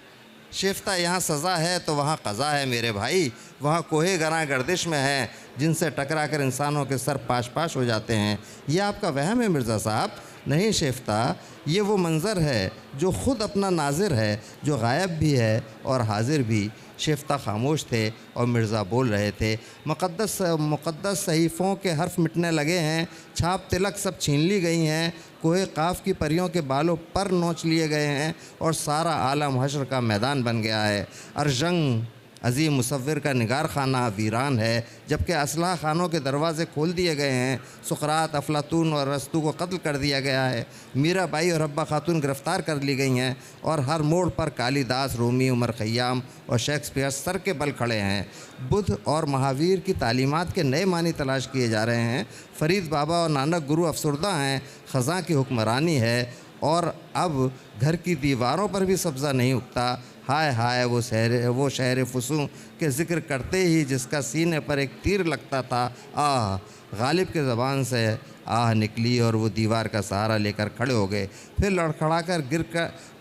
शेफ्ता, यहाँ सज़ा है तो वहाँ क़ज़ा है मेरे भाई। वहाँ कोहे गरां गर्दिश में हैं जिनसे टकरा कर इंसानों के सर पाश पाश हो जाते हैं। ये आपका वहम है मिर्ज़ा साहब। नहीं शेफ्ता, ये वो मंज़र है जो ख़ुद अपना नाज़िर है, जो गायब भी है और हाजिर भी। शेफ्ता खामोश थे और मिर्ज़ा बोल रहे थे, मुक़द्दस सहीफ़ों के हर्फ मिटने लगे हैं, छाप तिलक सब छीन ली गई हैं, कोहे काफ की परियों के बालों पर नोच लिए गए हैं और सारा आलम हश्र का मैदान बन गया है। अर्जंग अजीम मुसव्विर का निगार खाना वीरान है, जबकि असलाह खानों के दरवाज़े खोल दिए गए हैं। सुकरात, अफलातून और रस्तू को कत्ल कर दिया गया है। मीरा बाई और हब्बा खातून गिरफ़्तार कर ली गई हैं और हर मोड़ पर कालिदास, रूमी, उमर खय्याम और शेक्सपियर सर के बल खड़े हैं। बुद्ध और महावीर की तालीमात के नए मानी तलाश किए जा रहे हैं। फरीद बाबा और नानक गुरु अफसरदा हैं। ख़ज़ां की हुक्मरानी है और अब घर की दीवारों पर भी सब्ज़ा नहीं उगता। हाय हाय, वो शहर फुसूं के ज़िक्र करते ही जिसका सीने पर एक तीर लगता था, आह, गालिब के ज़बान से आह निकली और वो दीवार का सहारा लेकर खड़े हो गए। फिर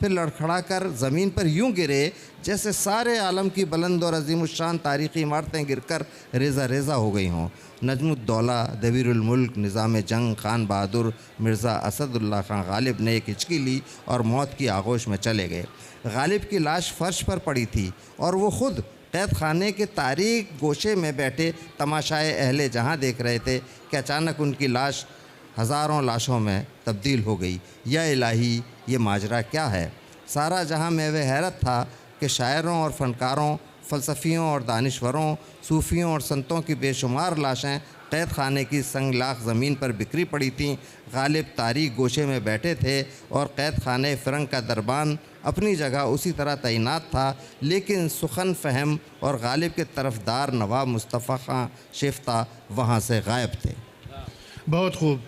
लड़खड़ाकर ज़मीन पर यूं गिरे जैसे सारे आलम की बुलंद और अजीमुश्शान तारीख़ी इमारतें गिरकर रेज़ा रेज़ा हो गई हों। नजमुद्दौला, दबीरुल मुल्क, निज़ाम जंग, खान बहादुर, मिर्ज़ा असदुल्ला खां गालिब ने एक हिचकी ली और मौत की आगोश में चले गए। गालिब की लाश फर्श पर पड़ी थी और वो ख़ुद कैद खाने के तारीक गोशे में बैठे तमाशाए अहले जहाँ देख रहे थे कि अचानक उनकी लाश हज़ारों लाशों में तब्दील हो गई। या इलाही, ये माजरा क्या है? सारा जहाँ में वह हैरत था कि शायरों और फ़नकारों, फ़लसफ़ियों और दानिश्वरों, सूफ़ियों और संतों की बेशुमार लाशें कैद खाने की संगलाख ज़मीन पर बिखरी पड़ी थीं। गालिब तारीक गोशे में बैठे थे और कैद खाने फ़िरंग का दरबान अपनी जगह उसी तरह तैनात था, लेकिन सुखन फ़हम और गालिब के तरफदार नवाब मुस्तफ़ा खां शिफ्ता वहाँ से गायब थे। बहुत खूब।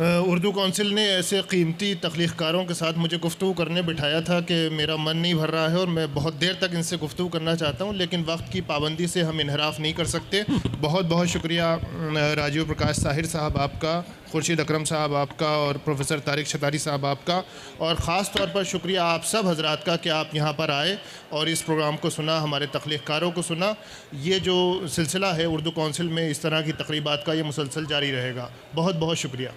उर्दू कौंसिल ने ऐसे कीमती तख्लीक़कारों के साथ मुझे गुफ्तगू करने बिठाया था कि मेरा मन नहीं भर रहा है और मैं बहुत देर तक इनसे गुफ्तगू करना चाहता हूं, लेकिन वक्त की पाबंदी से हम इनहराफ नहीं कर सकते। बहुत बहुत शुक्रिया राजीव प्रकाश साहिर साहब आपका, खुर्शीद अकरम साहब आपका और प्रोफेसर तारिक छतारी साहब आपका, और ख़ास तौर पर शुक्रिया आप सब हजरात का कि आप यहाँ पर आए और इस प्रोग्राम को सुना, हमारे तख्लीक़कारों को सुना। ये जो सिलसिला है उर्दू कौंसिल में इस तरह की तकरीबात का, ये मुसलसल जारी रहेगा। बहुत बहुत शुक्रिया।